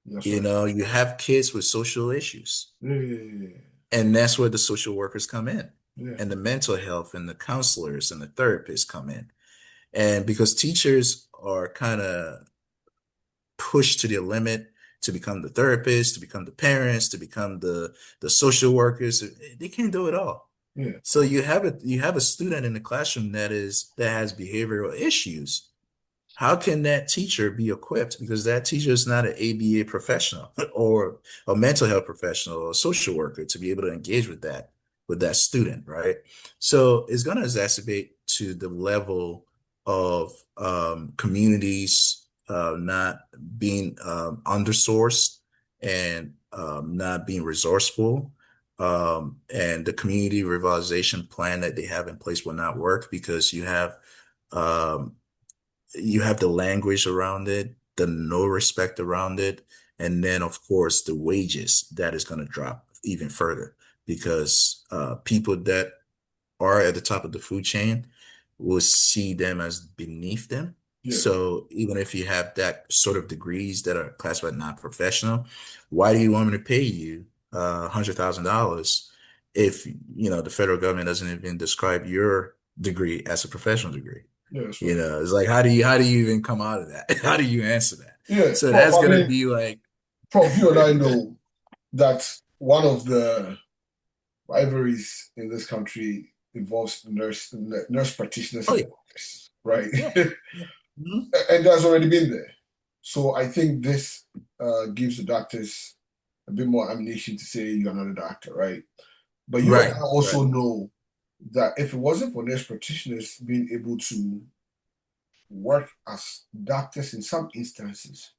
That's You right. know, you have kids with social issues, Yeah, yeah, and that's where the social workers come in, yeah, and the mental health and the counselors and the therapists come in. And because teachers are kind of pushed to their limit to become the therapists, to become the parents, to become the social workers, they can't do it all. yeah, yeah. So you have a student in the classroom that has behavioral issues. How can that teacher be equipped? Because that teacher is not an ABA professional or a mental health professional or a social worker to be able to engage with that student, right? So it's going to exacerbate to the level of communities not being undersourced and not being resourceful. And the community revitalization plan that they have in place will not work because um, you have the language around it, the no respect around it, and then of course the wages that is going to drop even further because people that are at the top of the food chain will see them as beneath them. Yeah. So even if you have that sort of degrees that are classified non-professional, why do you want me to pay you $100,000 if the federal government doesn't even describe your degree as a professional degree? Yeah, that's right. It's like how do you even come out of that? How do you answer that? Yeah, So Prof. that's I gonna mean, be like, Prof, you and I know that one of the rivalries in this country involves nurse practitioners oh and yeah, doctors, right? yeah, yeah. Mhm. And that's already been there. So I think this gives the doctors a bit more ammunition to say you're not a doctor, right? But you and Right, I right. also know that if it wasn't for nurse practitioners being able to work as doctors in some instances,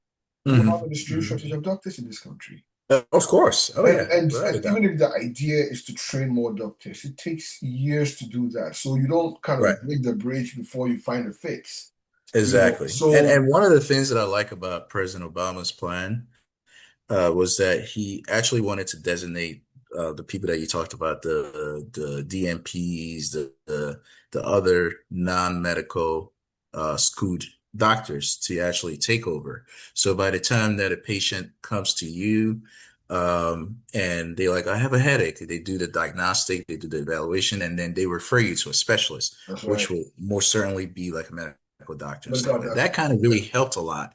we will have an extreme Hmm. shortage of doctors in this country. Of course. Oh And, yeah, and without a and even doubt. if the idea is to train more doctors, it takes years to do that. So you don't kind Right. of break the bridge before you find a fix. Exactly. And So and one of the things that I like about President Obama's plan was that he actually wanted to designate the people that you talked about, the DMPs, the other non-medical schooled doctors to actually take over. So by the time that a patient comes to you, and they're like, I have a headache, they do the diagnostic, they do the evaluation, and then they refer you to a specialist, that's right. which will more certainly be like a medical doctor and stuff Medical like that. doctor. That kind of really helped a lot.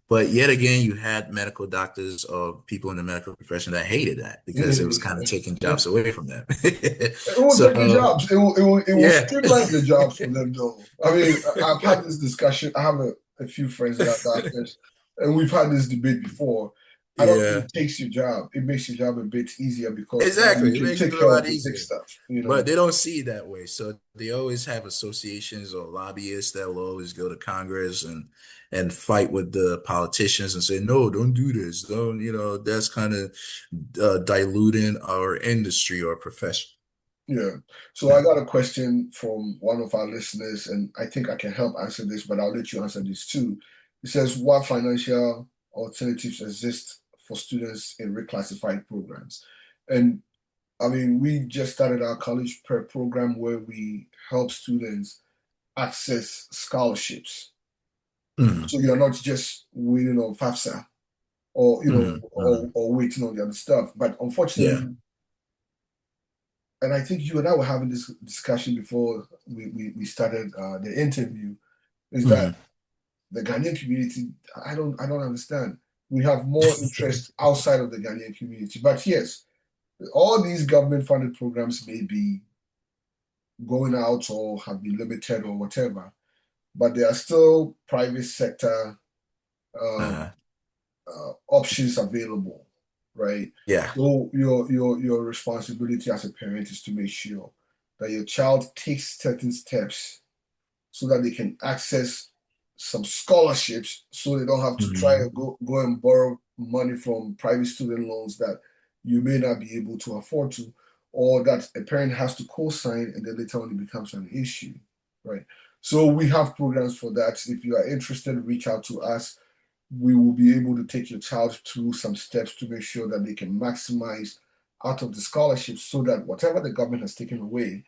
But yet again, you had medical doctors or people in the medical profession that hated that because it was kind of taking jobs away from them. It will take the So, jobs. It will yeah. streamline the jobs for them, though. I mean, I've had this discussion. I have a few friends that are doctors, and we've had this debate before. I don't think Yeah, it takes your job. It makes your job a bit easier because now you exactly. It can makes take it a care of lot the big easier. stuff. But they don't see it that way. So they always have associations or lobbyists that will always go to Congress and fight with the politicians and say, no, don't do this. Don't, that's kind of diluting our industry or profession. Yeah. So I got a question from one of our listeners, and I think I can help answer this, but I'll let you answer this too. It says, what financial alternatives exist for students in reclassified programs? And I mean, we just started our college prep program where we help students access scholarships. Mhm, So you're not just waiting on FAFSA or mhm, mhm. or waiting on the other stuff. But Yeah. unfortunately, and I think you and I were having this discussion before we started the interview, is that Mhm. the Ghanaian community, I don't understand. We have more interest outside of the Ghanaian community. But yes, all these government funded programs may be going out or have been limited or whatever, but there are still private sector um, Uh-huh. options available, right? Yeah. So your responsibility as a parent is to make sure that your child takes certain steps so that they can access some scholarships so they don't have to try Mhm. and go and borrow money from private student loans that you may not be able to afford to, or that a parent has to co-sign and then later on it becomes an issue, right? So we have programs for that. If you are interested, reach out to us. We will be able to take your child through some steps to make sure that they can maximize out of the scholarship so that whatever the government has taken away,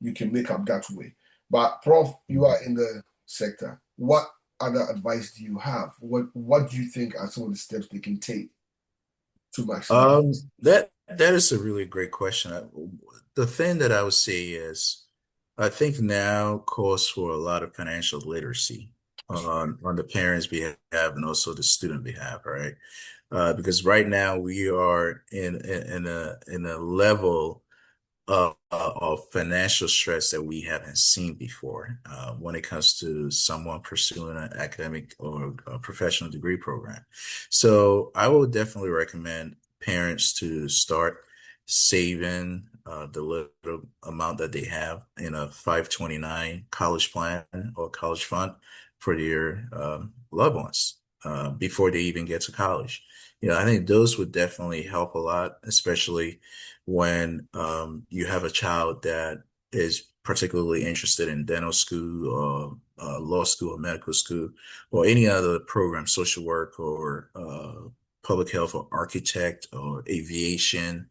you can make up that way. But Prof, you are in the sector. What other advice do you have? What do you think are some of the steps they can take to maximize? That is a really great question. The thing that I would say is, I think now calls for a lot of financial literacy on the parents' behalf and also the student behalf, right? Because right now we are in a level of financial stress that we haven't seen before when it comes to someone pursuing an academic or a professional degree program. So I would definitely recommend parents to start saving the little amount that they have in a 529 college plan or college fund for their loved ones before they even get to college. I think those would definitely help a lot, especially when you have a child that is particularly interested in dental school or law school or medical school or any other program, social work or public health or architect or aviation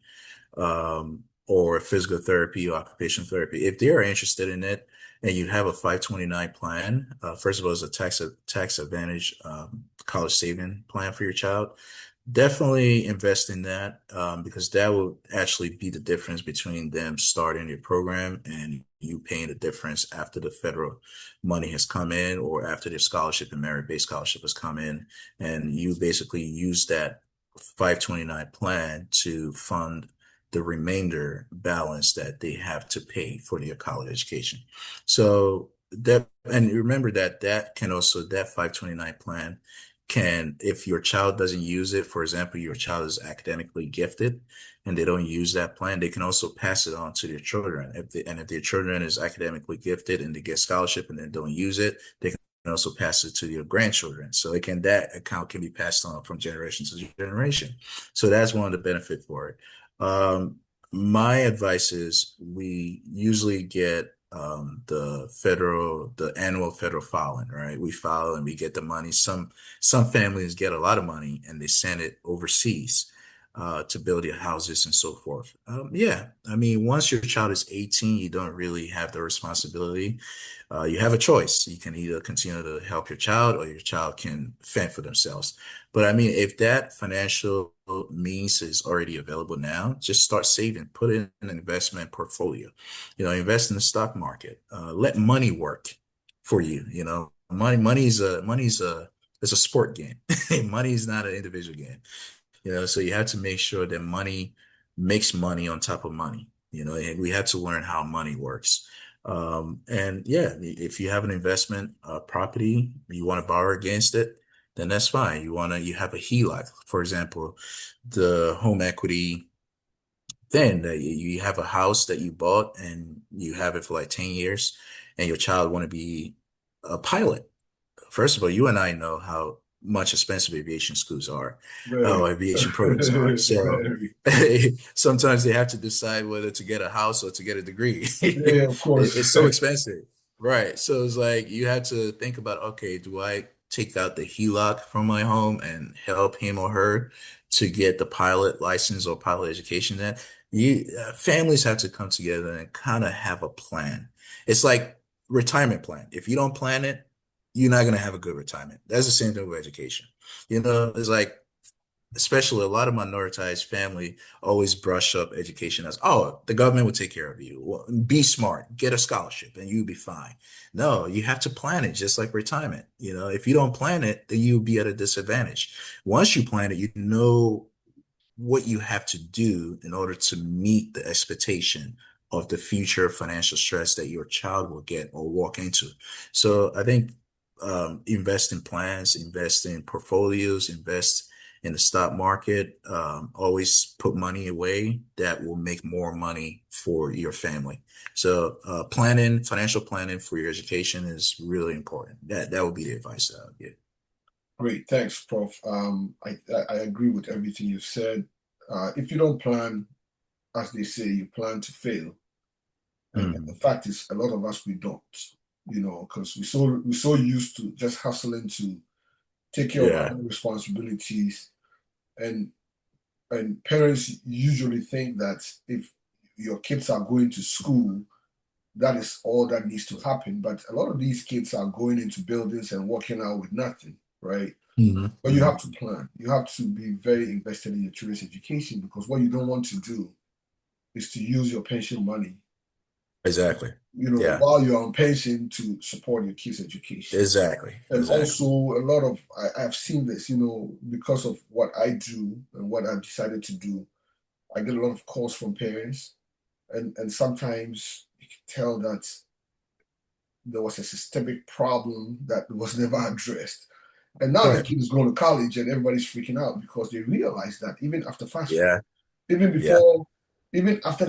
or physical therapy or occupational therapy. If they are interested in it and you have a 529 plan, first of all, it's a tax advantage college saving plan for your child. Definitely invest in that because that will actually be the difference between them starting your program and you paying the difference after the federal money has come in or after their scholarship and merit-based scholarship has come in. And you basically use that 529 plan to fund the remainder balance that they have to pay for their college education. So that, and remember that that 529 plan can, if your child doesn't use it, for example, your child is academically gifted and they don't use that plan, they can also pass it on to their children. If their children is academically gifted and they get scholarship and they don't use it, they can also pass it to your grandchildren. So that account can be passed on from generation to generation. So that's one of the benefits for it. My advice is we usually get the annual federal filing, right? We file and we get the money. Some families get a lot of money and they send it overseas to build their houses and so forth. Yeah, I mean, once your child is 18, you don't really have the responsibility. You have a choice. You can either continue to help your child or your child can fend for themselves. But I mean, if that financial means is already available now, just start saving, put it in an investment portfolio. Invest in the stock market. Let money work for you. Money's a it's a sport game. Money is not an individual game. So you have to make sure that money makes money on top of money. And we have to learn how money works. And yeah, if you have an investment property, you want to borrow against it, then that's fine. You have a HELOC, for example, the home equity thing that you have a house that you bought and you have it for like 10 years and your child want to be a pilot. First of all, you and I know how much expensive aviation schools are, Very, aviation programs are. So very. sometimes they have to decide whether to get a house or to get a degree. Yeah, of course. It's so expensive. Right. So it's like you have to think about, okay, do I take out the HELOC from my home and help him or her to get the pilot license or pilot education then? Families have to come together and kind of have a plan. It's like retirement plan. If you don't plan it, you're not going to have a good retirement. That's the same thing with education. It's like, especially a lot of minoritized family always brush up education as, oh, the government will take care of you. Well, be smart, get a scholarship, and you'll be fine. No, you have to plan it just like retirement. If you don't plan it, then you'll be at a disadvantage. Once you plan it, you know what you have to do in order to meet the expectation of the future financial stress that your child will get or walk into. So I think invest in plans, invest in portfolios, invest in the stock market, always put money away that will make more money for your family. So financial planning for your education is really important. That would be the advice that I would give. Great, thanks, Prof. I agree with everything you said. If you don't plan, as they say, you plan to fail. And the Mhm. fact is, a lot of us, we don't. because we're so used to just hustling to take care of our Yeah. own responsibilities, and parents usually think that if your kids are going to school, that is all that needs to happen. But a lot of these kids are going into buildings and walking out with nothing, right? Hmm. But you have to plan. You have to be very invested in your children's education, because what you don't want to do is to use your pension money, Exactly. Yeah. while you're on pension, to support your kids' education. Exactly. And Exactly. also, a lot of I've seen this, because of what I do and what I've decided to do. I get a lot of calls from parents, and sometimes you can tell that there was a systemic problem that was never addressed. And now the Right. kid is going to college and everybody's freaking out because they realize that even after FAFSA, Yeah. even Yeah. before, even after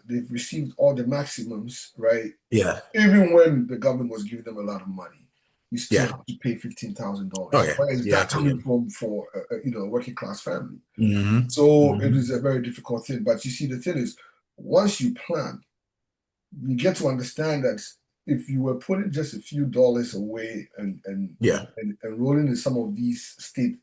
they've received all the maximums, right? Yeah. Even when the government was giving them a lot of money, you still Yeah. have to pay Oh $15,000. yeah. Where is You that coming absolutely. from for a working class family? Hmm. So it Hmm. is a very difficult thing. But you see, the thing is, once you plan, you get to understand that if you were putting just a few dollars away Yeah. and enrolling in some of these state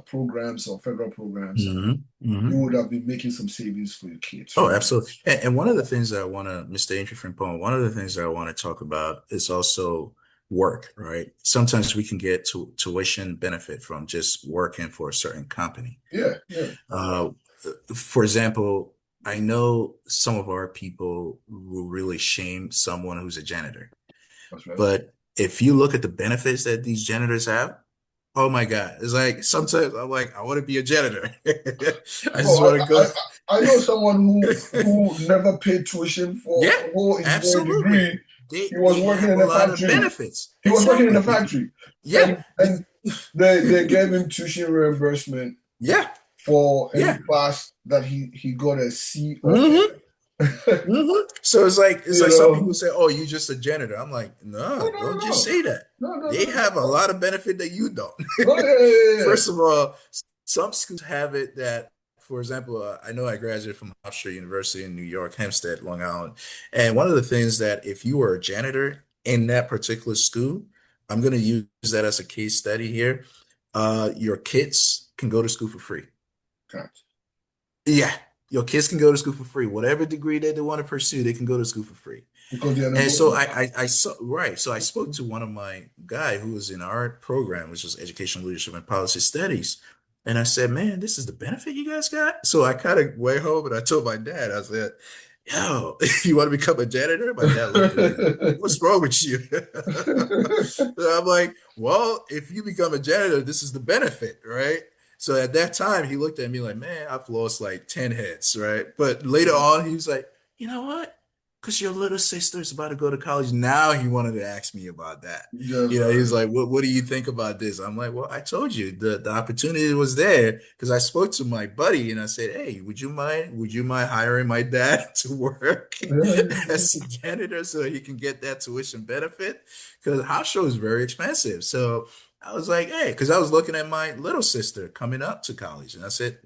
programs or federal programs, Hmm. you Hmm. would have been making some savings for your kids, Oh, right? absolutely. And one of the things that I want to, Mr. Andrew Frimpong, one of the things that I want to talk about is also work, right? Sometimes we can get to tuition benefit from just working for a certain company. Yeah, yeah, Uh, for example, I know some of our people will really shame someone who's a janitor, that's right. but if you look at the benefits that these janitors have, oh my God, it's like sometimes I'm like, I want to be a janitor. I just Bro, want to go. I know someone who never paid tuition for Yeah, the whole engineering absolutely. degree. He was They working have in a a lot of factory. benefits. He was working in a Exactly. factory, Yeah. and they gave him tuition reimbursement Yeah. for any Yeah. class that he got a C or Hmm. better. Hmm. So it's You like some know, people say, "Oh, you just a janitor." I'm like, no, no, don't just no, say that. no, no, no, They no, have a no. lot of benefit that you don't. Oh, yeah, yeah, yeah, First of all, some schools have it that, for example, I know I graduated from Hofstra University in New York, Hempstead, Long Island, and one of the things that if you were a janitor in that particular school, I'm going to use that as a case study here. Your kids can go to school for free. yeah. Yeah, your kids can go to school for free. Whatever degree that they want to pursue, they can go to school for free. Because they're And so enrolled. I saw, right. So I spoke to one of my guy who was in our program, which was Educational Leadership and Policy Studies. And I said, man, this is the benefit you guys got. So I kind of went home and I told my dad, I said, yo, you want to become a janitor? My dad looked at me like, what's wrong with you? So I'm like, well, if you become a janitor, this is the benefit, right? So at that time, he looked at me like, man, I've lost like 10 heads, right? But later on, he was like, you know what? Because your little sister's about to go to college. Now he wanted to ask me about that. Just He was right. like, what do you think about this? I'm like, well, I told you the opportunity was there because I spoke to my buddy and I said, hey, would you mind hiring my dad to work as a janitor so he can get that tuition benefit? Because house show is very expensive. So I was like, hey, because I was looking at my little sister coming up to college, and I said,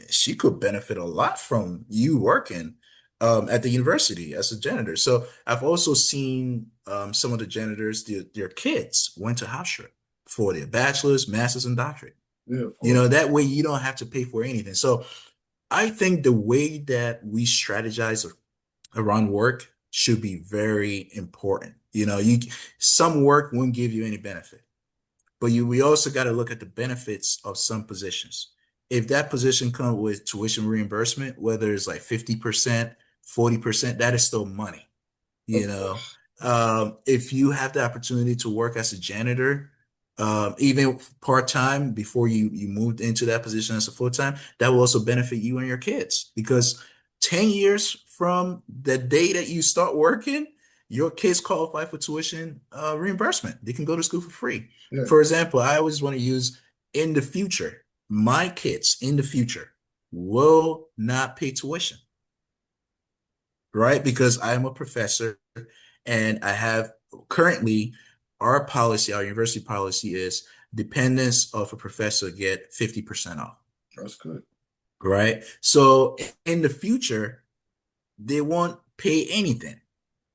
she could benefit a lot from you working at the university as a janitor. So I've also seen some of the janitors, their kids went to Hofstra for their bachelor's, master's, and doctorate. Yeah, of course. That way you don't have to pay for anything. So I think the way that we strategize around work should be very important. Some work won't give you any benefit, but we also got to look at the benefits of some positions. If that position comes with tuition reimbursement, whether it's like 50%, 40%, that is still money. you Of know course. if you have the opportunity to work as a janitor, even part-time before you moved into that position as a full-time, that will also benefit you and your kids because 10 years from the day that you start working, your kids qualify for tuition reimbursement. They can go to school for free. Yeah. For example, I always want to use in the future, my kids in the future will not pay tuition, right? Because I'm a professor and I have currently our university policy is dependents of a professor get 50% off, That's good. right? So in the future, they won't pay anything.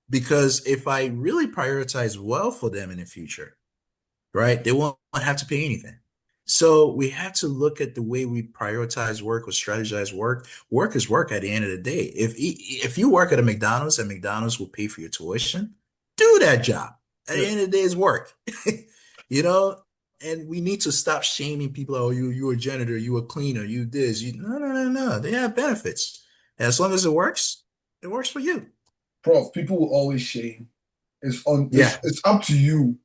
because if I really prioritize well for them in the future, right? They won't have to pay anything. So we have to look at the way we prioritize work or strategize work. Work is work at the end of the day. If you work at a McDonald's and McDonald's will pay for your tuition, do that job. At the Yeah. end of the day, it's work. You know, and we need to stop shaming people. Oh, you a janitor, you a cleaner, you this, you no. They have benefits. And as long as it works for you. Prof, people will always shame. Yeah, It's up to you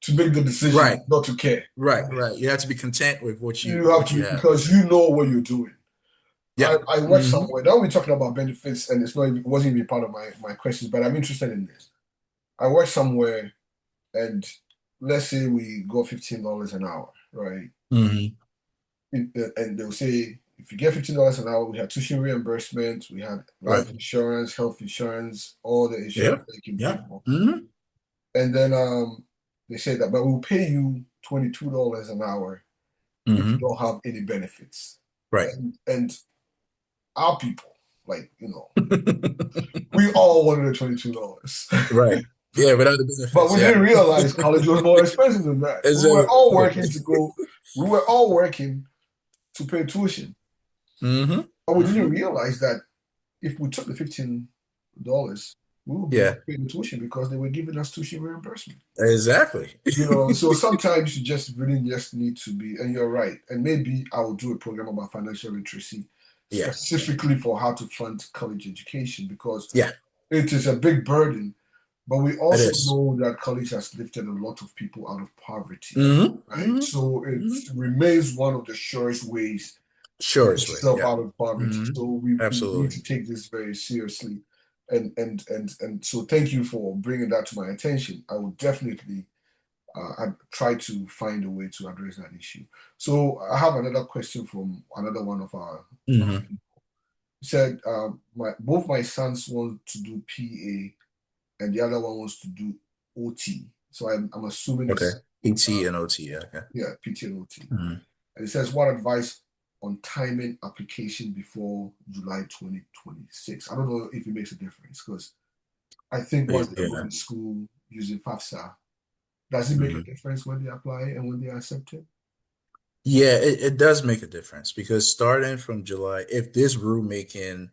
to make the decision right, not to care. right. You have to be content with You have what to you be have. because you know what you're doing. Yeah. I read Hmm. somewhere. Now we're talking about benefits, and it wasn't even part of my questions, but I'm interested in this. I read somewhere, and let's say we go $15 an hour, right? Hmm. And they'll say if you get $15 an hour, we have tuition reimbursement, we have Right. life insurance, health insurance, all the Yeah. insurance that you can Yeah. think of. Hmm. And then they say that, but we'll pay you $22 an hour if you Hmm. don't have any benefits. Right. And our people, like, we all wanted the $22. Right. Yeah, without the But benefits. we Yeah. didn't realize college was more expensive than that. We were all working to pay tuition. Hmm. And we didn't Hmm. realize that if we took the $15, we would be able Yeah. to pay the tuition because they were giving us tuition reimbursement. Exactly. So sometimes you just really just need to be, and you're right. And maybe I will do a program about financial literacy Yeah. Yeah. specifically for how to fund college education because Yeah. it is a big burden. But we It also is. know that college has lifted a lot of people out of poverty, Hmm. right? Hmm. So it Hmm. remains one of the surest ways to Sure get is way. yourself Yeah. out of poverty. Hmm. So we need Absolutely. to take this very seriously. And so thank you for bringing that to my attention. I will definitely try to find a way to address that issue. So I have another question from another one of our Hmm. people. He said, both my sons want to do PA and the other one wants to do OT. So I'm assuming Okay. it's PT and OT. Yeah. Okay. yeah, PT and OT. Hmm. And it says, what advice on timing application before July 2026? I don't know if it makes a difference because I think once they go Yeah. to school using FAFSA, does it make a Hmm. difference when they apply and when they are accepted? Yeah, it does make a difference because starting from July, if this rulemaking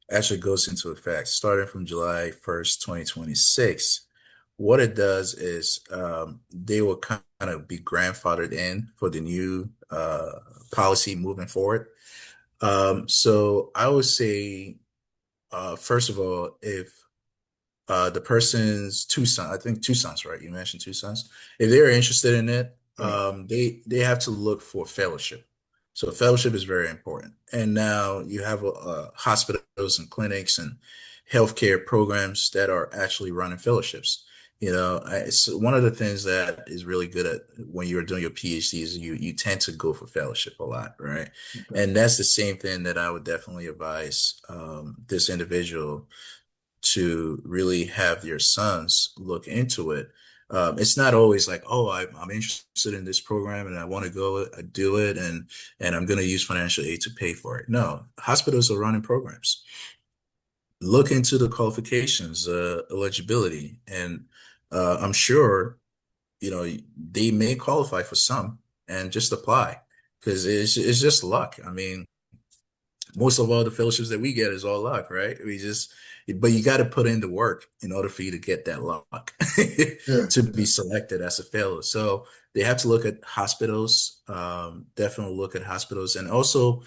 actually goes into effect, starting from July 1st, 2026, what it does is they will kind of be grandfathered in for the new policy moving forward. So I would say, first of all, if the person's two sons, I think two sons, right? You mentioned two sons. If they're interested in it, Yeah, they have to look for fellowship. So fellowship is very important. And now you have hospitals and clinics and healthcare programs that are actually running fellowships. It's one of the things that is really good at when you're doing your PhDs, you tend to go for fellowship a lot, right? okay. And that's the same thing that I would definitely advise this individual to really have your sons look into it. It's not always like, oh, I'm interested in this program and I want to go do it and I'm going to use financial aid to pay for it. No, hospitals are running programs. Look into the qualifications, eligibility, and I'm sure they may qualify for some and just apply because it's just luck. I mean, most of all the fellowships that we get is all luck, right? But you got to put in the work in order for you to get that luck Yeah, to be yeah, selected as a fellow. So they have to look at hospitals, definitely look at hospitals. And also,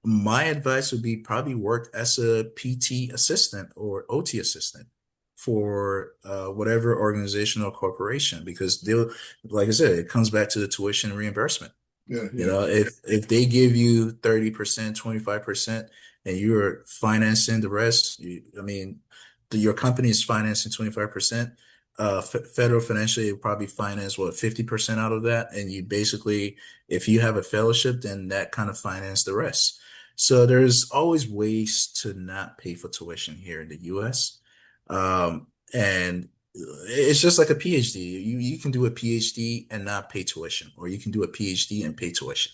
my advice would be probably work as a PT assistant or OT assistant for whatever organization or corporation, because like I said, it comes back to the tuition reimbursement. yeah, You yeah, know, if they give you 30%, 25%, and you're financing the rest, I mean, your company is financing 25%. Federal financial aid will probably finance what 50% out of that, and you basically, if you have a fellowship, then that kind of finance the rest. So there's always ways to not pay for tuition here in the U.S. And it's just like a PhD. You can do a PhD and not pay tuition, or you can do a PhD and pay tuition.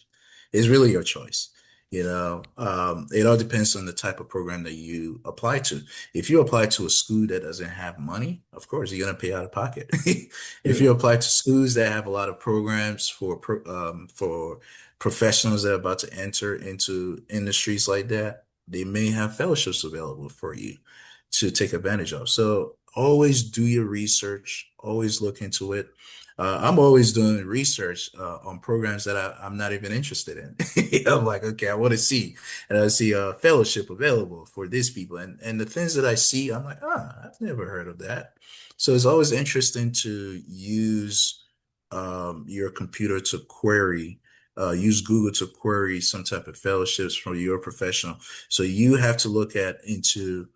It's really your choice. It all depends on the type of program that you apply to. If you apply to a school that doesn't have money, of course, you're going to pay out of pocket. If Yeah. you apply to schools that have a lot of programs for professionals that are about to enter into industries like that, they may have fellowships available for you to take advantage of. So always do your research, always look into it. I'm always doing research on programs that I'm not even interested in. I'm like, okay, I want to see, and I see a fellowship available for these people, and the things that I see, I'm like, I've never heard of that. So it's always interesting to use your computer to query, use Google to query some type of fellowships for your professional. So you have to look at into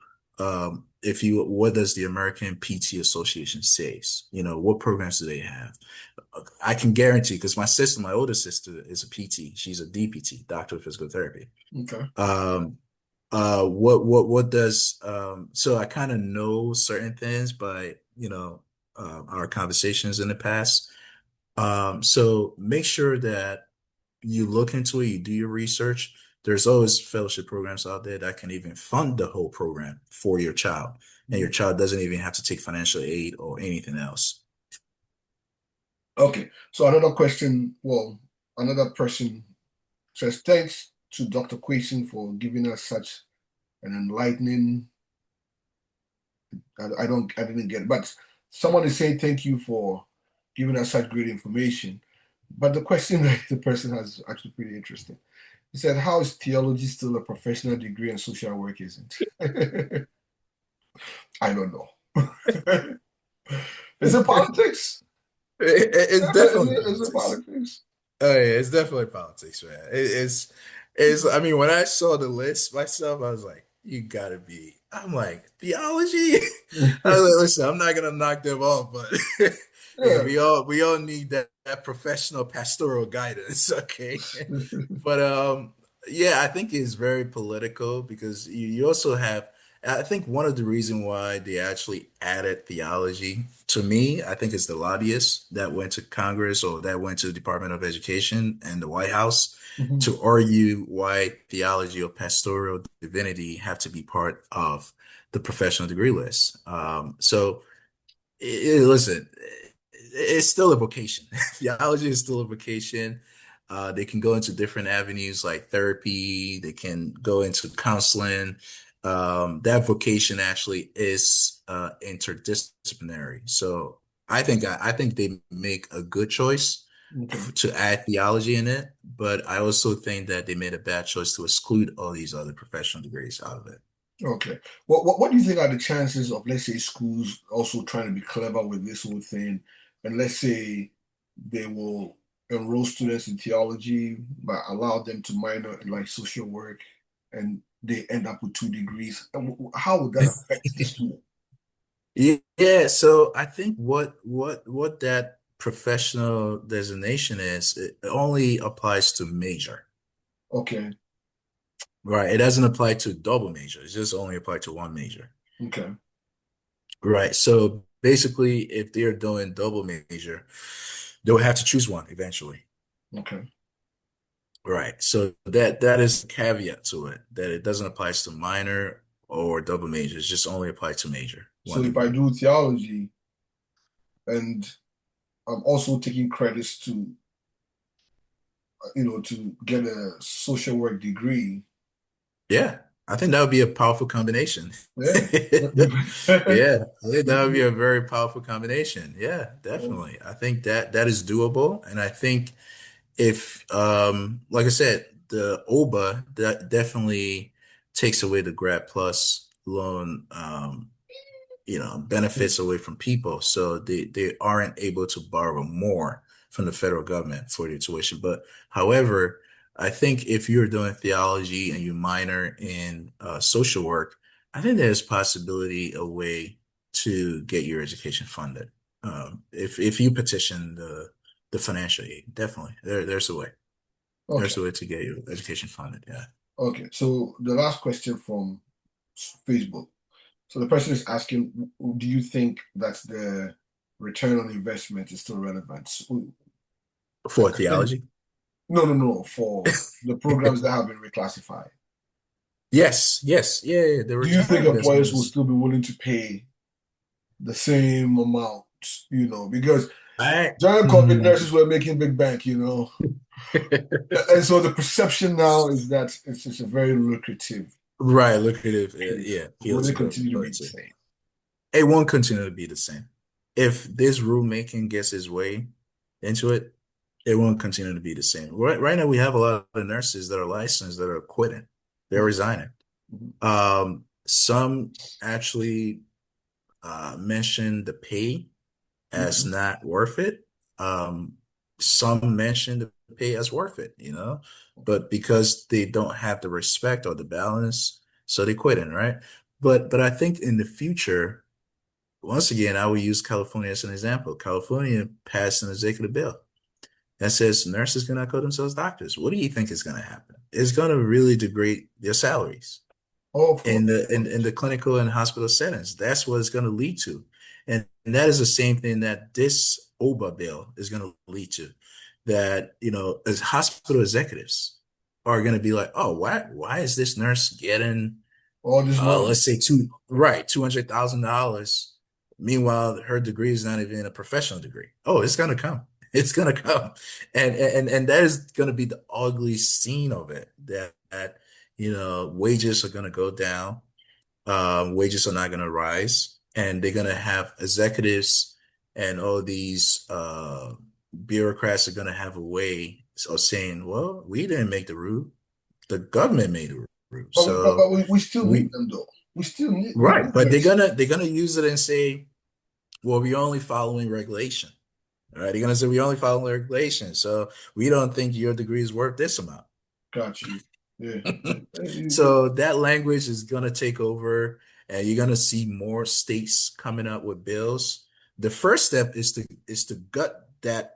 if you what does the American PT Association says? What programs do they have? I can guarantee because my older sister is a PT. She's a DPT, Doctor of Physical Therapy. Okay. Um, what does so I kind of know certain things by our conversations in the past. So make sure that you look into it, you do your research. There's always fellowship programs out there that can even fund the whole program for your child, and your Mhm. child doesn't even have to take financial aid or anything else. Okay. So another question, well, another person says, thanks to Dr. Quason for giving us such an enlightening, I didn't get it, but someone is saying thank you for giving us such great information. But the question that the person has is actually pretty interesting. He said, how is theology still a professional degree and social work isn't? I don't know. Is it politics? It's definitely Is it politics. politics? Oh yeah, it's definitely politics, man. It's. I mean, when I saw the list myself, I was like, "You gotta be." I'm like, theology. I was like, listen, I'm not gonna knock them off, but yeah, Yeah. we all need that professional pastoral guidance, okay? But yeah, I think it's very political because you also have. I think one of the reasons why they actually added theology to me, I think, is the lobbyists that went to Congress or that went to the Department of Education and the White House Mhm. to argue why theology or pastoral divinity have to be part of the professional degree list. So listen, it's still a vocation. Theology is still a vocation. They can go into different avenues like therapy. They can go into counseling. That vocation actually is interdisciplinary. So I think they make a good choice Okay. to add theology in it, but I also think that they made a bad choice to exclude all these other professional degrees out of it. Okay. What do you think are the chances of, let's say, schools also trying to be clever with this whole thing, and let's say they will enroll students in theology, but allow them to minor in like social work, and they end up with 2 degrees? And how would that affect the student? Yeah, so I think what that professional designation is, it only applies to major, Okay. right? It doesn't apply to double major. It just only apply to one major, Okay. right? So basically, if they're doing double major, they'll have to choose one eventually, Okay. right? So that is a caveat to it, that it doesn't apply to minor or double major. It's just only applied to major, So one if I degree. do theology and I'm also taking credits to, to get a social work degree, Yeah, I think that would be a powerful combination. yeah. Yeah, I think that would be a very powerful combination. Yeah, definitely. I think that is doable. And I think if like I said, the OBA that definitely takes away the Grad Plus loan benefits away from people. So they aren't able to borrow more from the federal government for their tuition. But however, I think if you're doing theology and you minor in social work, I think there's possibility a way to get your education funded. If you petition the financial aid, definitely there's a way. Okay. There's a way to get your education funded. Yeah. Okay. So the last question from Facebook. So the person is asking, do you think that the return on investment is still relevant? So, For theology. No, no, no, for the programs that have been reclassified. Yes, yes, yeah, yeah. The Do you think return employers will business. still be willing to pay the same amount, because I giant COVID mm, nurses were making big bank. And so the perception now is that it's a very lucrative right, lucrative, field. yeah, Will field they to go continue to be the to. same? It won't continue to be the same. If this rulemaking gets its way into it, it won't continue to be the same. Right now, we have a lot of nurses that are licensed that are quitting. They're Mhm, resigning. mhm, Some actually mentioned the pay as mhm. not worth it. Um, some mentioned the pay as worth it, but because they don't have the respect or the balance, so they quitting, right? But I think in the future, once again, I will use California as an example. California passed an executive bill that says nurses cannot call themselves doctors. What do you think is going to happen? It's going to really degrade their salaries Oh, of in course, the of in course. the clinical and hospital settings. That's what it's going to lead to. And that is the same thing that this OBA bill is going to lead to. That, as hospital executives are going to be like, oh, why is this nurse getting All this money. let's say $200,000. Meanwhile, her degree is not even a professional degree. Oh, it's gonna come. It's gonna come, and that is gonna be the ugly scene of it. That wages are gonna go down. Wages are not gonna rise, and they're gonna have executives and all these bureaucrats are gonna have a way of saying, "Well, we didn't make the rule. The government made the rule." But So we still need we them though. We right, need but they're nurses. gonna they're gonna use it and say, "Well, we're only following regulation." All right, they're gonna say we're only following regulation, so we don't think your degree is worth this amount. Got you. Yeah. So that language is gonna take over, and you're gonna see more states coming up with bills. The first step is to gut that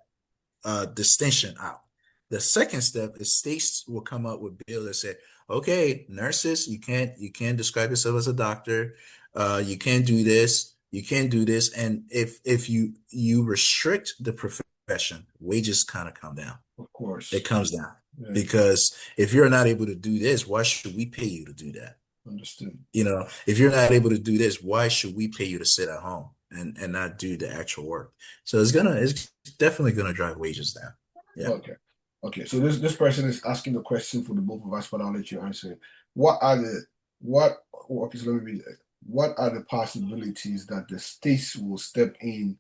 distinction out. The second step is states will come up with bills that say, okay, nurses, you can't describe yourself as a doctor. You can't do this. You can't do this. And if you restrict the profession, wages kind of come down. Of It course. comes down Yeah. because if you're not able to do this, why should we pay you to do that? Understood. If you're not able to do this, why should we pay you to sit at home and not do the actual work? So it's definitely gonna drive wages down. Yeah. Okay. Okay. So this person is asking the question for the both of us, but I'll let you answer it. What are the what okay, so let me read it. What are the possibilities that the states will step in?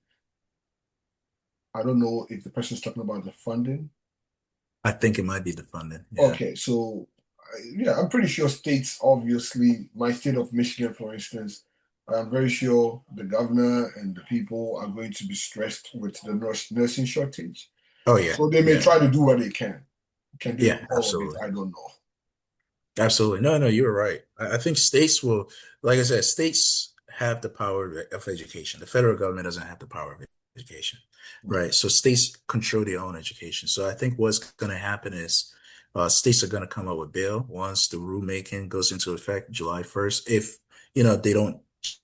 I don't know if the person is talking about the funding. I think it might be the funding. Yeah. Okay, so yeah, I'm pretty sure states, obviously, my state of Michigan, for instance, I'm very sure the governor and the people are going to be stressed with the nursing shortage. Oh yeah. So they may Yeah. try to do what they can. Can they do Yeah, all of it? absolutely. I don't know. Absolutely. No, no, you're right. I think states will, like I said, states have the power of education. The federal government doesn't have the power of education, Mhm. right? So states control their own education. So I think what's going to happen is states are going to come up with bill once the rulemaking goes into effect July 1st. If, they don't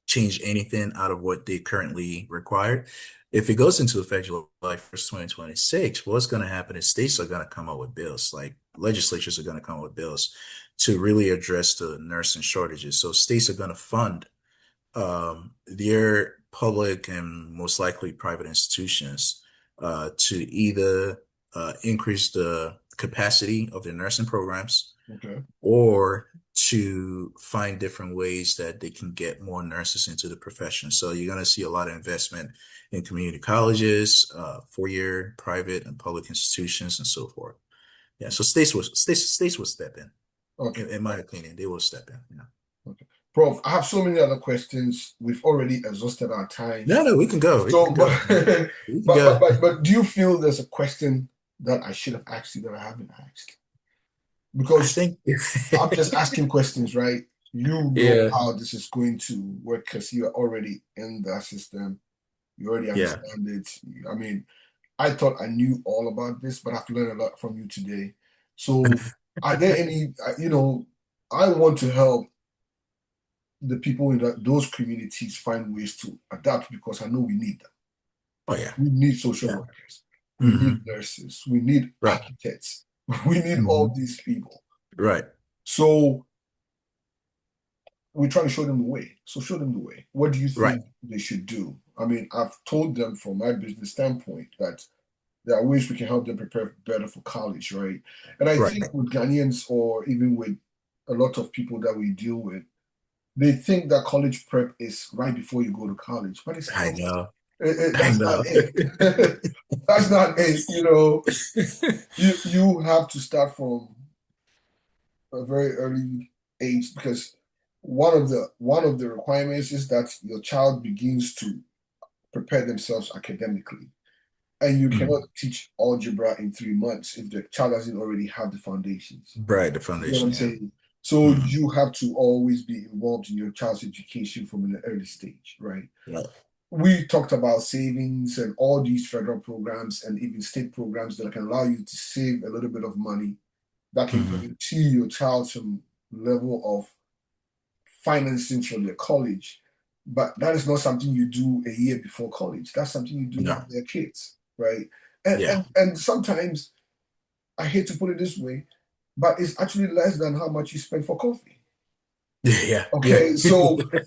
change anything out of what they currently require. If it goes into effect July 1st, 2026, what's going to happen is states are going to come up with bills, like legislatures are going to come up with bills to really address the nursing shortages. So states are going to fund their public and most likely private institutions to either increase the capacity of their nursing programs Okay. or to find different ways that they can get more nurses into the profession. So you're going to see a lot of investment in community colleges, four-year private and public institutions, and so forth. Yeah, so states will step Okay. in my opinion, they will step in. Okay. Prof, I have so many other questions. We've already exhausted our time. No, no, we can go. We can So, but go. We can but go. do you feel there's a question that I should have asked you that I haven't asked? I Because think, I'm just asking questions, right? You know yeah, how this is going to work because you're already in that system. You already yeah. understand it. I mean, I thought I knew all about this, but I've learned a lot from you today. So, are there any, I want to help the people in those communities find ways to adapt because I know we need them. Oh, yeah, We need social yeah. workers. We need Hmm. nurses. We need Right. architects. We need all Hmm. these people. Right. So we're trying to show them the way. So show them the way. What do you Right. think they should do? I mean, I've told them from my business standpoint that there are ways we can help them prepare better for college, right? And I Right. think with Ghanaians or even with a lot of people that we deal with, they think that college prep is right before you go to college, but it's I not. know. I That's not know. it. That's not it. You have to start from a very early age because one of the requirements is that your child begins to prepare themselves academically. And you cannot Mm. teach algebra in 3 months if the child doesn't already have the foundations. Right. The You know what foundation. I'm Yeah. saying? So Hmm. you have to always be involved in your child's education from an early stage, right? Right. We talked about savings and all these federal programs and even state programs that can allow you to save a little bit of money that can Hmm. guarantee your child some level of financing for their college. But that is not something you do a year before college. That's something you do No. while they're kids, right? And Yeah. and and sometimes I hate to put it this way, but it's actually less than how much you spend for coffee. Yeah. Yeah. Okay, so but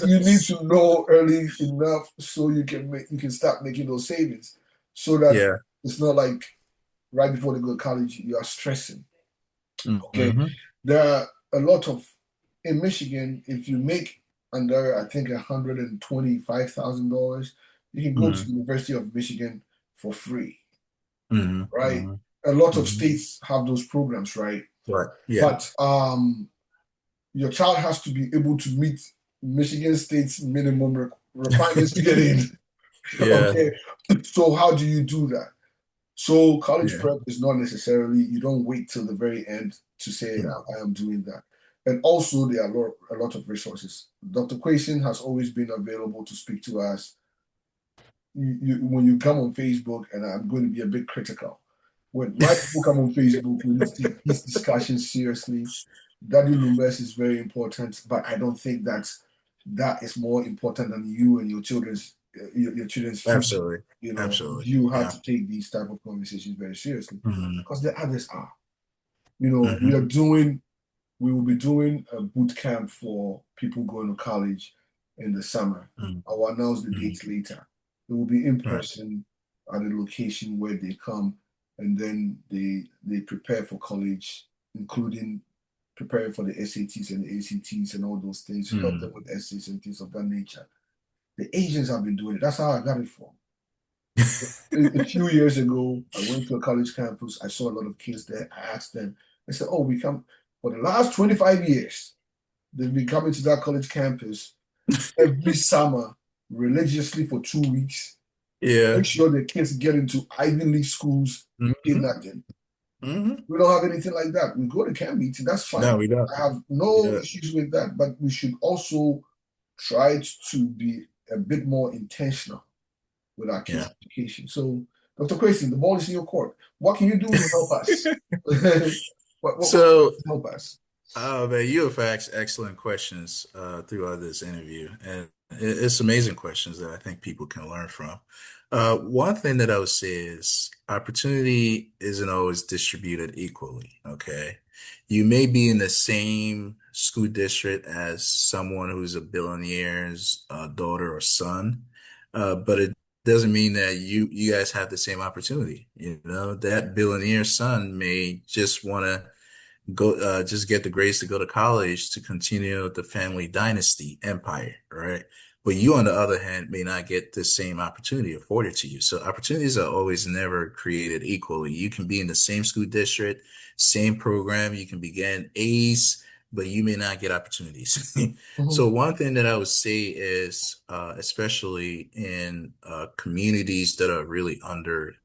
you need to know early enough so you can start making those savings so that Yeah. it's not like right before they go to college you are stressing. Okay, Hmm. there are a lot of in Michigan. If you make under I think $125,000, you can go to the Hmm. University of Michigan for free, Hmm. right? Hmm. A lot of Hmm. states have those programs, right? Right. Yeah. But your child has to be able to meet Michigan State's minimum requirements to get in. Yeah. Okay, so how do you do that? So college Yeah. prep is not necessarily you don't wait till the very end to say No. I am doing that. And also there are a lot of resources. Dr. Quason has always been available to speak to us. When you come on Facebook, and I'm going to be a bit critical. When my people come on Facebook, we need to take these discussions seriously. Daddy Lumbers is very important, but I don't think that is more important than you and your children's future. Absolutely. Absolutely. You have Yeah. to take these type of conversations very seriously Hmm. because the others are. Hmm. We will be doing a boot camp for people going to college in the summer. Hmm. I will announce the Hmm. dates later. It will be in Right. person at a location where they come and then they prepare for college, including preparing for the SATs and the ACTs and all those things, help them Hmm. with essays and things of that nature. The Asians have been doing it. That's how I got it from. A few years ago, I went to a college campus. I saw a lot of kids there. I asked them, I said, "Oh, we come for the last 25 years. They've been coming to that college campus every summer religiously for 2 weeks. Make Yeah. sure the kids get into Ivy League schools. We did Hmm. nothing. Hmm. We don't have anything like that. We go to camp meeting, that's No, fine. we don't. I have We no don't. issues with that, but we should also try to be a bit more intentional with our kids' Yeah. education. So, Dr. Quayson, the ball is in your court. What can you do to help us? What can you So do to help us? oh man, you have asked excellent questions throughout this interview, and it's amazing questions that I think people can learn from. One thing that I would say is opportunity isn't always distributed equally. Okay, you may be in the same school district as someone who's a billionaire's daughter or son, but it doesn't mean that you guys have the same opportunity. You know, that billionaire son may just want to go just get the grades to go to college to continue the family dynasty empire, right? But you, on the other hand, may not get the same opportunity afforded to you. So opportunities are always never created equally. You can be in the same school district, same program, you can be getting A's, but you may not get opportunities. Mhm, So one thing that I would say is, especially in communities that are really under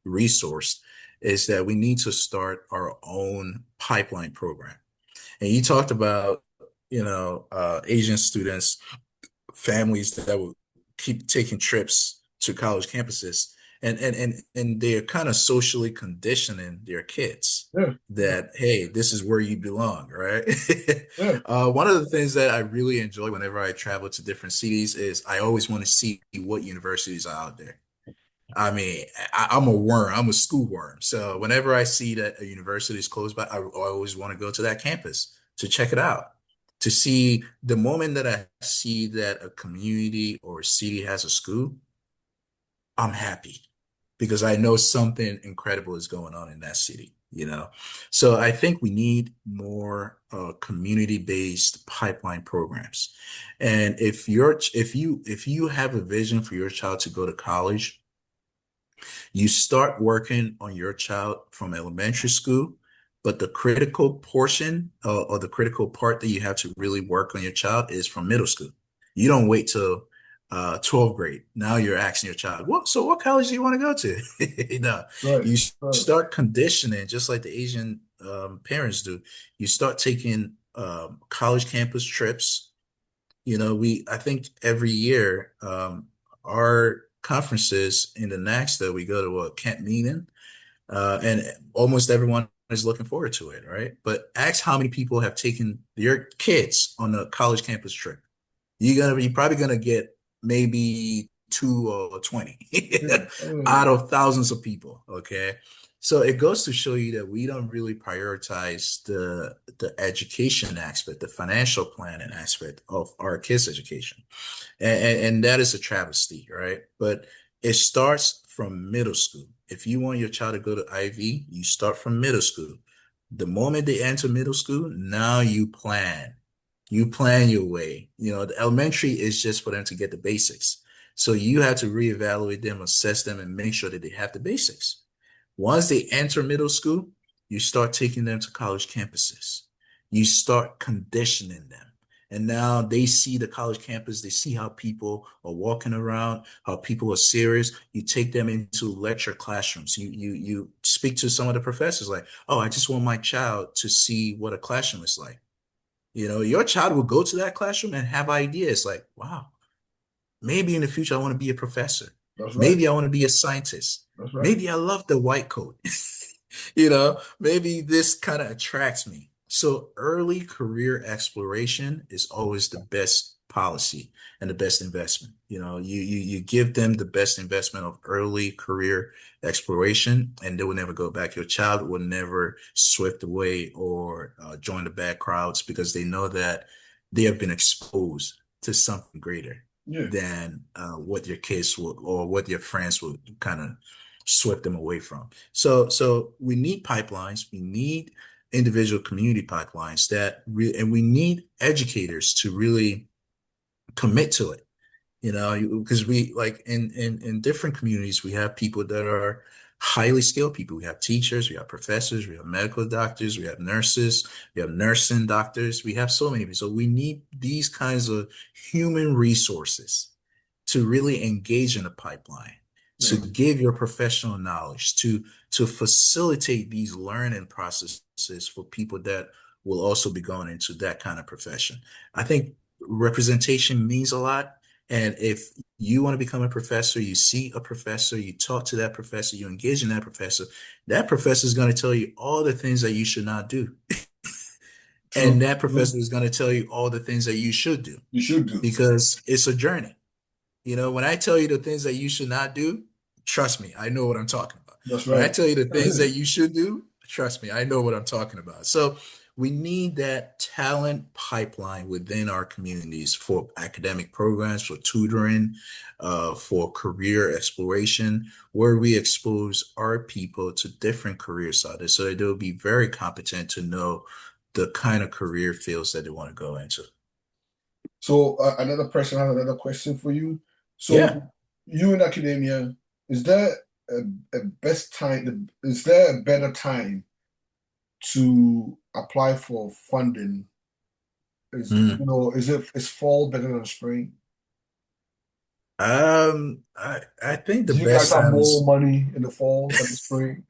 resourced, is that we need to start our own pipeline program. And you talked about, Asian students, families that will keep taking trips to college campuses, and they're kind of socially conditioning their kids yeah, yeah, that, hey, this is where you belong, right? yeah. One of the things that I really enjoy whenever I travel to different cities is I always want to see what universities are out there. I mean, I'm a worm. I'm a school worm. So whenever I see that a university is close by, I always want to go to that campus to check it out. To see the moment that I see that a community or a city has a school, I'm happy because I know something incredible is going on in that city, you know? So I think we need more community-based pipeline programs. And if you have a vision for your child to go to college, you start working on your child from elementary school, but the critical portion or the critical part that you have to really work on your child is from middle school. You don't wait till 12th grade. Now you're asking your child, so what college do you want to go to? No, Right, you right. start conditioning just like the Asian parents do. You start taking college campus trips. I think every year, our conferences in the NACSTA, we go to a camp meeting, and almost everyone is looking forward to it, right? But ask how many people have taken your kids on a college campus trip. You're probably gonna get maybe 2 or 20 Yeah. out of thousands of people. Okay. So it goes to show you that we don't really prioritize the education aspect, the financial planning aspect of our kids' education. And that is a travesty, right? But it starts from middle school. If you want your child to go to IV, you start from middle school. The moment they enter middle school, now you plan. You plan your way. The elementary is just for them to get the basics. So you have to reevaluate them, assess them, and make sure that they have the basics. Once they enter middle school, you start taking them to college campuses. You start conditioning them. And now they see the college campus, they see how people are walking around, how people are serious. You take them into lecture classrooms. You speak to some of the professors like, oh, I just want my child to see what a classroom is like. Your child will go to that classroom and have ideas like, wow, maybe in the future I want to be a professor. That's right. Maybe I want to be a scientist. That's right. Maybe I love the white coat. Maybe this kind of attracts me. So early career exploration is always the best policy and the best investment. You give them the best investment of early career exploration, and they will never go back. Your child will never swift away or join the bad crowds because they know that they have been exposed to something greater Yeah. than what your kids will or what your friends will kind of swept them away from. So we need pipelines. We need individual community pipelines and we need educators to really commit to it. Because we like in different communities, we have people that are highly skilled people. We have teachers, we have professors, we have medical doctors, we have nurses, we have nursing doctors. We have so many people. So we need these kinds of human resources to really engage in a pipeline, to Yeah. give your professional knowledge, to facilitate these learning processes for people that will also be going into that kind of profession. I think representation means a lot. And if you want to become a professor, you see a professor, you talk to that professor, you engage in that professor is going to tell you all the things that you should not do. And True. that True. professor is going to tell you all the things that you should do You should do. because it's a journey. When I tell you the things that you should not do, trust me, I know what I'm talking about. That's When I right. tell you the things that you should do, trust me, I know what I'm talking about. So we need that talent pipeline within our communities for academic programs, for tutoring, for career exploration, where we expose our people to different careers out there so that they'll be very competent to know the kind of career fields that they want to go into. So another person has another question for you. Yeah. So you in academia, is there a best time? Is there a better time to apply for funding? Mm. Is fall better than spring? I think the Do you guys best have time more is, money in the fall than the spring?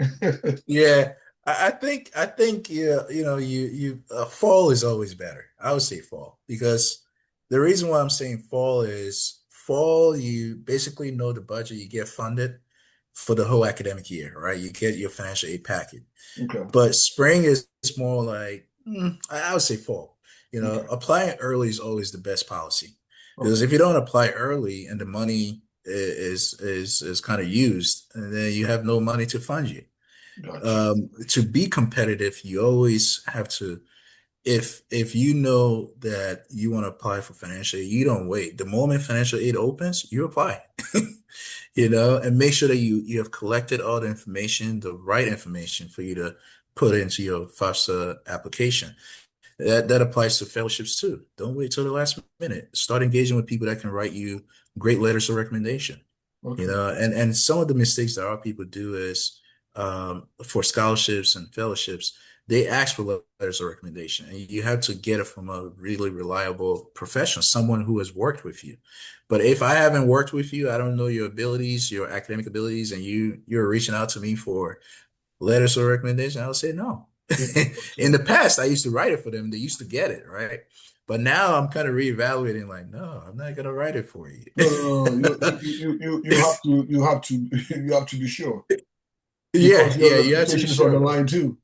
yeah. I think fall is always better. I would say fall because the reason why I'm saying fall is fall, you basically know the budget, you get funded for the whole academic year, right? You get your financial aid packet. Okay, But spring is more like, I would say fall. okay, Applying early is always the best policy because okay. if you don't apply early and the money is kind of used, and then you have no money to fund you. Got you. To be competitive, you always have to, if you know that you want to apply for financial aid, you don't wait. The moment financial aid opens, you apply. And make sure that you have collected all the information, the right information for you to put into your FAFSA application. That applies to fellowships too. Don't wait till the last minute. Start engaging with people that can write you great letters of recommendation. Okay. And some of the mistakes that our people do is for scholarships and fellowships, they ask for letters of recommendation, and you have to get it from a really reliable professional, someone who has worked with you. But if I haven't worked with you, I don't know your abilities, your academic abilities, and you're reaching out to me for letters of recommendation, I would say no. Yeah. In Okay. the past, I used to write it for them. They used to get it, right? But now I'm kind of reevaluating, like, no, I'm not gonna write it for you. No, no, no. You have to you have to be sure Yeah, because your yeah, you have to be reputation is on the sure. line too.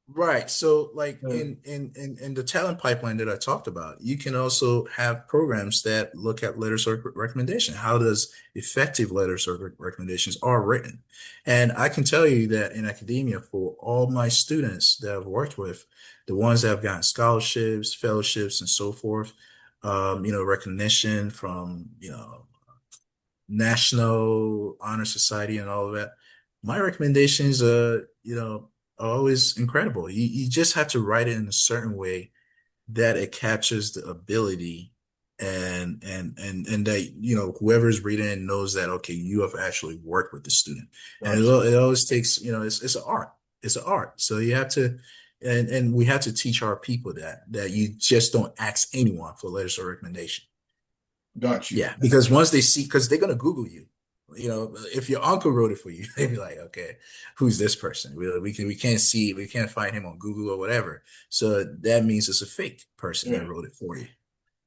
Right. So like Yeah. in the talent pipeline that I talked about, you can also have programs that look at letters of recommendation. How does effective letters of recommendations are written? And I can tell you that in academia, for all my students that I've worked with, the ones that have gotten scholarships, fellowships, and so forth, recognition from, National Honor Society and all of that. My recommendations, are always incredible. You just have to write it in a certain way that it captures the ability and that whoever's reading it knows that okay, you have actually worked with the student. And Got you. it always takes, it's an art. It's an art. So you have to and we have to teach our people that you just don't ask anyone for letters of recommendation. Got you. Yeah, because once they see, because they're gonna Google you. If your uncle wrote it for you, they'd be like, okay, who's this person? We can't see, we can't find him on Google or whatever. So that means it's a fake person that Yeah. wrote it for you.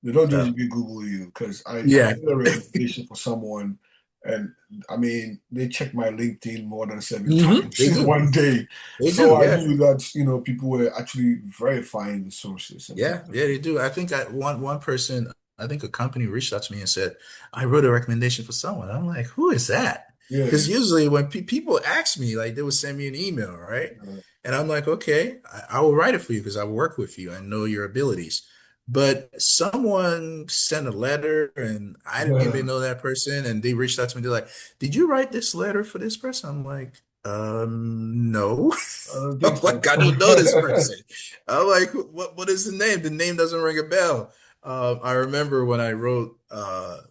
They don't So usually Google you because I yeah. did a recommendation for someone, and I mean they checked my LinkedIn more than seven They times in do. one day, They do, so I yeah. knew that people were actually verifying the sources and things Yeah, like yeah, that. they do. I think one person, I think a company reached out to me and said, I wrote a recommendation for someone. I'm like, who is that? Yeah, Because yeah, usually when people ask me, like they would send me an email, right? yeah. And I'm like, okay, I will write it for you because I work with you. I know your abilities. But someone sent a letter and I didn't Yeah. even know that person. And they reached out to me. They're like, did you write this letter for this person? I'm like, no. I don't I'm think so. like, I don't know this person. I'm like, what is the name? The name doesn't ring a bell. I remember when I wrote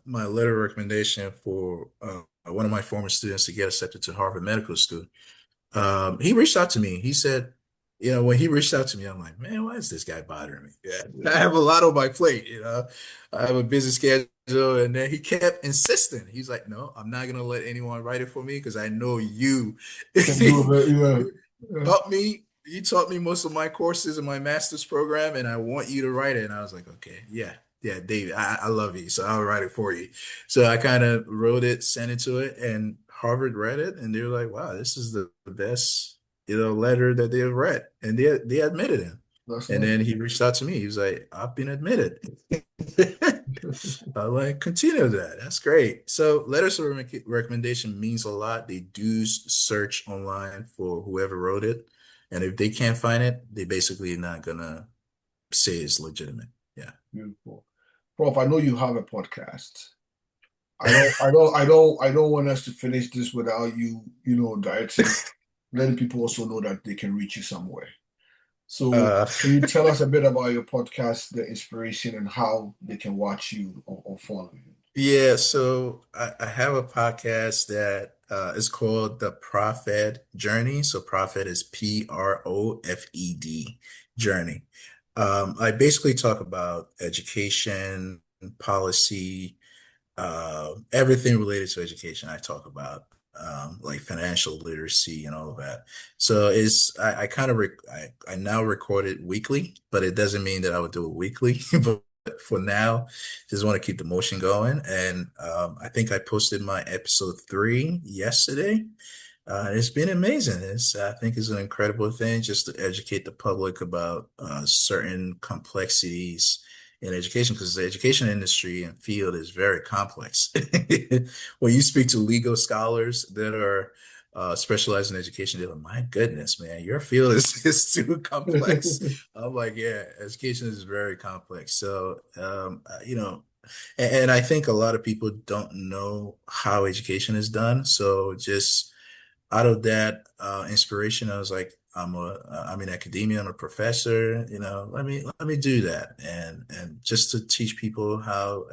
my letter of recommendation for one of my former students to get accepted to Harvard Medical School. He reached out to me. He said, when he reached out to me, I'm like, man, why is this guy bothering me? Yeah, I Yeah, have a lot on my plate. I have a busy schedule. And then he kept insisting. He's like, no, I'm not gonna let anyone write it for me because I know you. can do it. Yeah, yeah. You taught me most of my courses in my master's program, and I want you to write it. And I was like, okay, yeah, yeah, David, I love you, so I'll write it for you. So I kind of wrote it, sent it to it, and Harvard read it, and they were like, wow, this is the best, letter that they have read, and they admitted him. That's And nice. then he reached out to me. He was like, I've been admitted. I'm like, continue that. That's great. So letters of recommendation means a lot. They do search online for whoever wrote it. And if they can't find it, they basically not gonna say it's legitimate. Yeah. Beautiful, Prof. I know you have a podcast. I don't want us to finish this without you, directing, letting people also know that they can reach you somewhere. So, Uh, can you tell us a bit about your podcast, the inspiration, and how they can watch you or follow you? yeah, so I have a podcast that is called The Prophet Journey. So Prophet is Profed Journey. I basically talk about education, policy, everything related to education. I talk about like financial literacy and all of that. So I kind of I now record it weekly, but it doesn't mean that I would do it weekly. But for now, just want to keep the motion going. And I think I posted my episode 3 yesterday. It's been amazing. I think it's an incredible thing just to educate the public about certain complexities in education because the education industry and field is very complex. When you speak to legal scholars that are specialized in education, they're like, my goodness, man, your field is too complex. I'm like, yeah, education is very complex. So, and I think a lot of people don't know how education is done. So just out of that inspiration, I was like, I'm in academia, I'm a professor, let me do that. And just to teach people how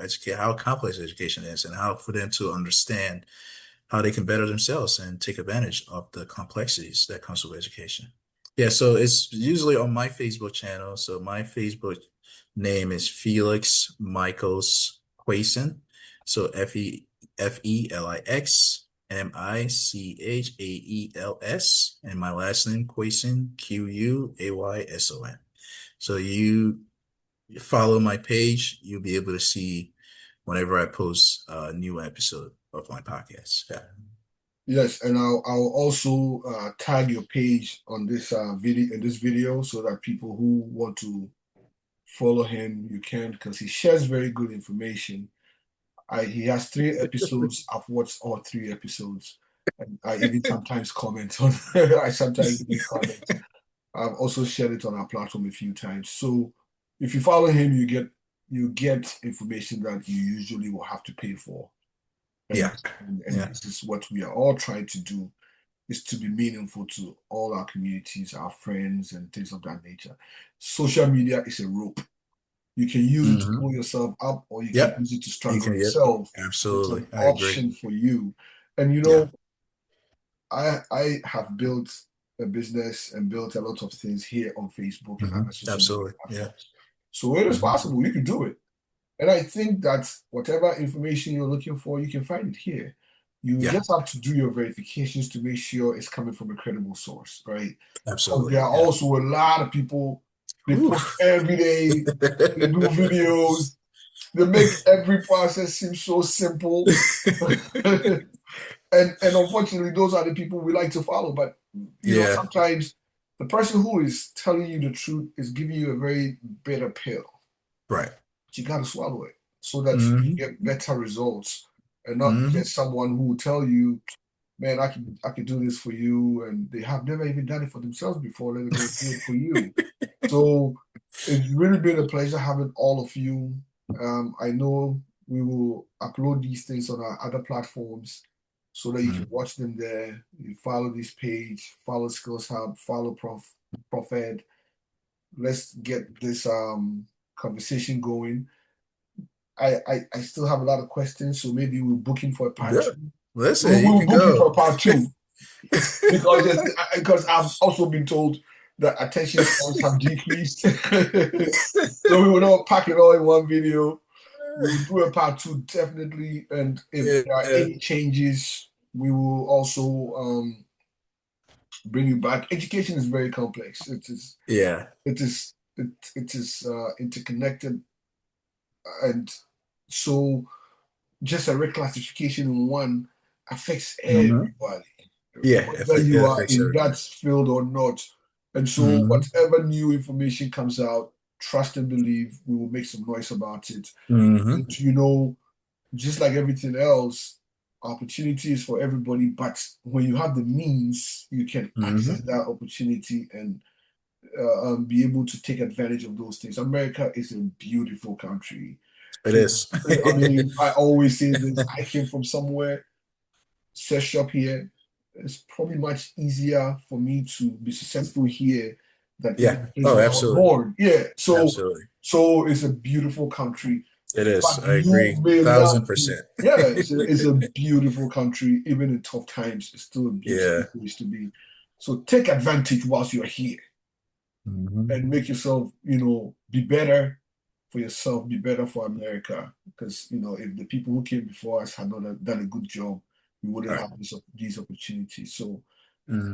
complex education is and how for them to understand how they can better themselves and take advantage of the complexities that comes with education. Yeah, so it's usually on my Facebook channel. So my Facebook name is Felix Michaels Quason. So FELIXMICHAELS, and my last name Quason, QUAYSON. So you follow my page, you'll be able to see whenever I post a new episode of my podcast. Yeah. Yes, and I'll also tag your page on this video so that people who want to follow him, you can, because he shares very good information. He has 3 episodes. I've watched all 3 episodes, and I even sometimes comment on. I sometimes even comment. I've also shared it on our platform a few times. So if you follow him, you get information that you usually will have to pay for, and Yeah. and Yeah. this is what we are all trying to do, is to be meaningful to all our communities, our friends, and things of that nature. Social media is a rope. You can use it to Hmm. pull yourself up, or you can Yep. use it to You strangle can, yep. yourself. It's Absolutely. an I agree. option for you. And Yeah. I have built a business and built a lot of things here on Facebook and Hmm. other social media Absolutely. Yeah. platforms. So it is Hmm. possible. You can do it. And I think that whatever information you're looking for, you can find it here. You Yeah. just have to do your verifications to make sure it's coming from a credible source, right? Because Absolutely. there are Yeah. also a lot of people, they Oof. post every day, they do videos, they make every process seem so simple. And unfortunately, those are the people we like to follow. But Yeah. sometimes the person who is telling you the truth is giving you a very bitter pill. Right. But you got to swallow it so that you Hmm. get better results, and not Hmm. just someone who will tell you, man, I can do this for you, and they have never even done it for themselves before, let alone do it for you. So it's really been a pleasure having all of you. I know we will upload these things on our other platforms so that you can watch them there. You follow this page, follow Skills Hub, follow Prof Ed. Let's get this conversation going. I still have a lot of questions, so maybe we're booking for a part Good. two. Listen, you We'll can book you for go. a part two because I've also been told that attention spans have decreased. So we will not pack it all in one video. We will do a part two definitely, and if there are Yeah. any changes, we will also bring you back. Education is very complex. Yeah. It is interconnected, and so just a reclassification in one affects Hmm. everybody, Yeah. whether It you are affects in that everybody. field or not. And so, Hmm. whatever new information comes out, trust and believe we will make some noise about it. Hmm. And just like everything else, opportunity is for everybody. But when you have the means, you can access Hmm. that opportunity and be able to take advantage of those things. America is a beautiful country. It is. I mean, I always say this. I came from somewhere, set shop here. It's probably much easier for me to be successful here than even Yeah. the place Oh, where I was absolutely. born. Yeah. Absolutely. So it's a beautiful country. It But is. I you agree. may not Thousand be. percent. Yeah, it's a beautiful country. Even in tough times, it's still a beautiful Yeah. place to be. So take advantage whilst you're here Hmm. and make yourself, be better for yourself, be better for America. Because, if the people who came before us had not done a good job, we All wouldn't right. have these opportunities. So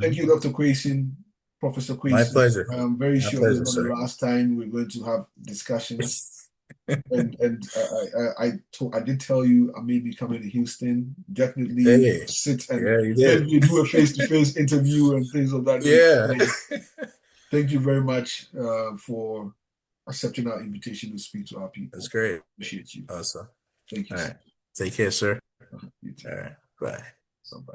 thank you, Hmm. Dr. Quason, Professor My Quason. pleasure. I'm very My sure this is pleasure, not the sir. last time we're going to have discussions. And I did tell you I may be coming to Houston. Definitely Hey. sit and Yeah, you did. maybe do a face-to-face interview and things of that nature. Yeah. So thank you very much for accepting our invitation to speak to our That's people. great. Appreciate you. Awesome. Thank you, All sir. right. Take care, sir. You too. All right. Bye. Bye bye.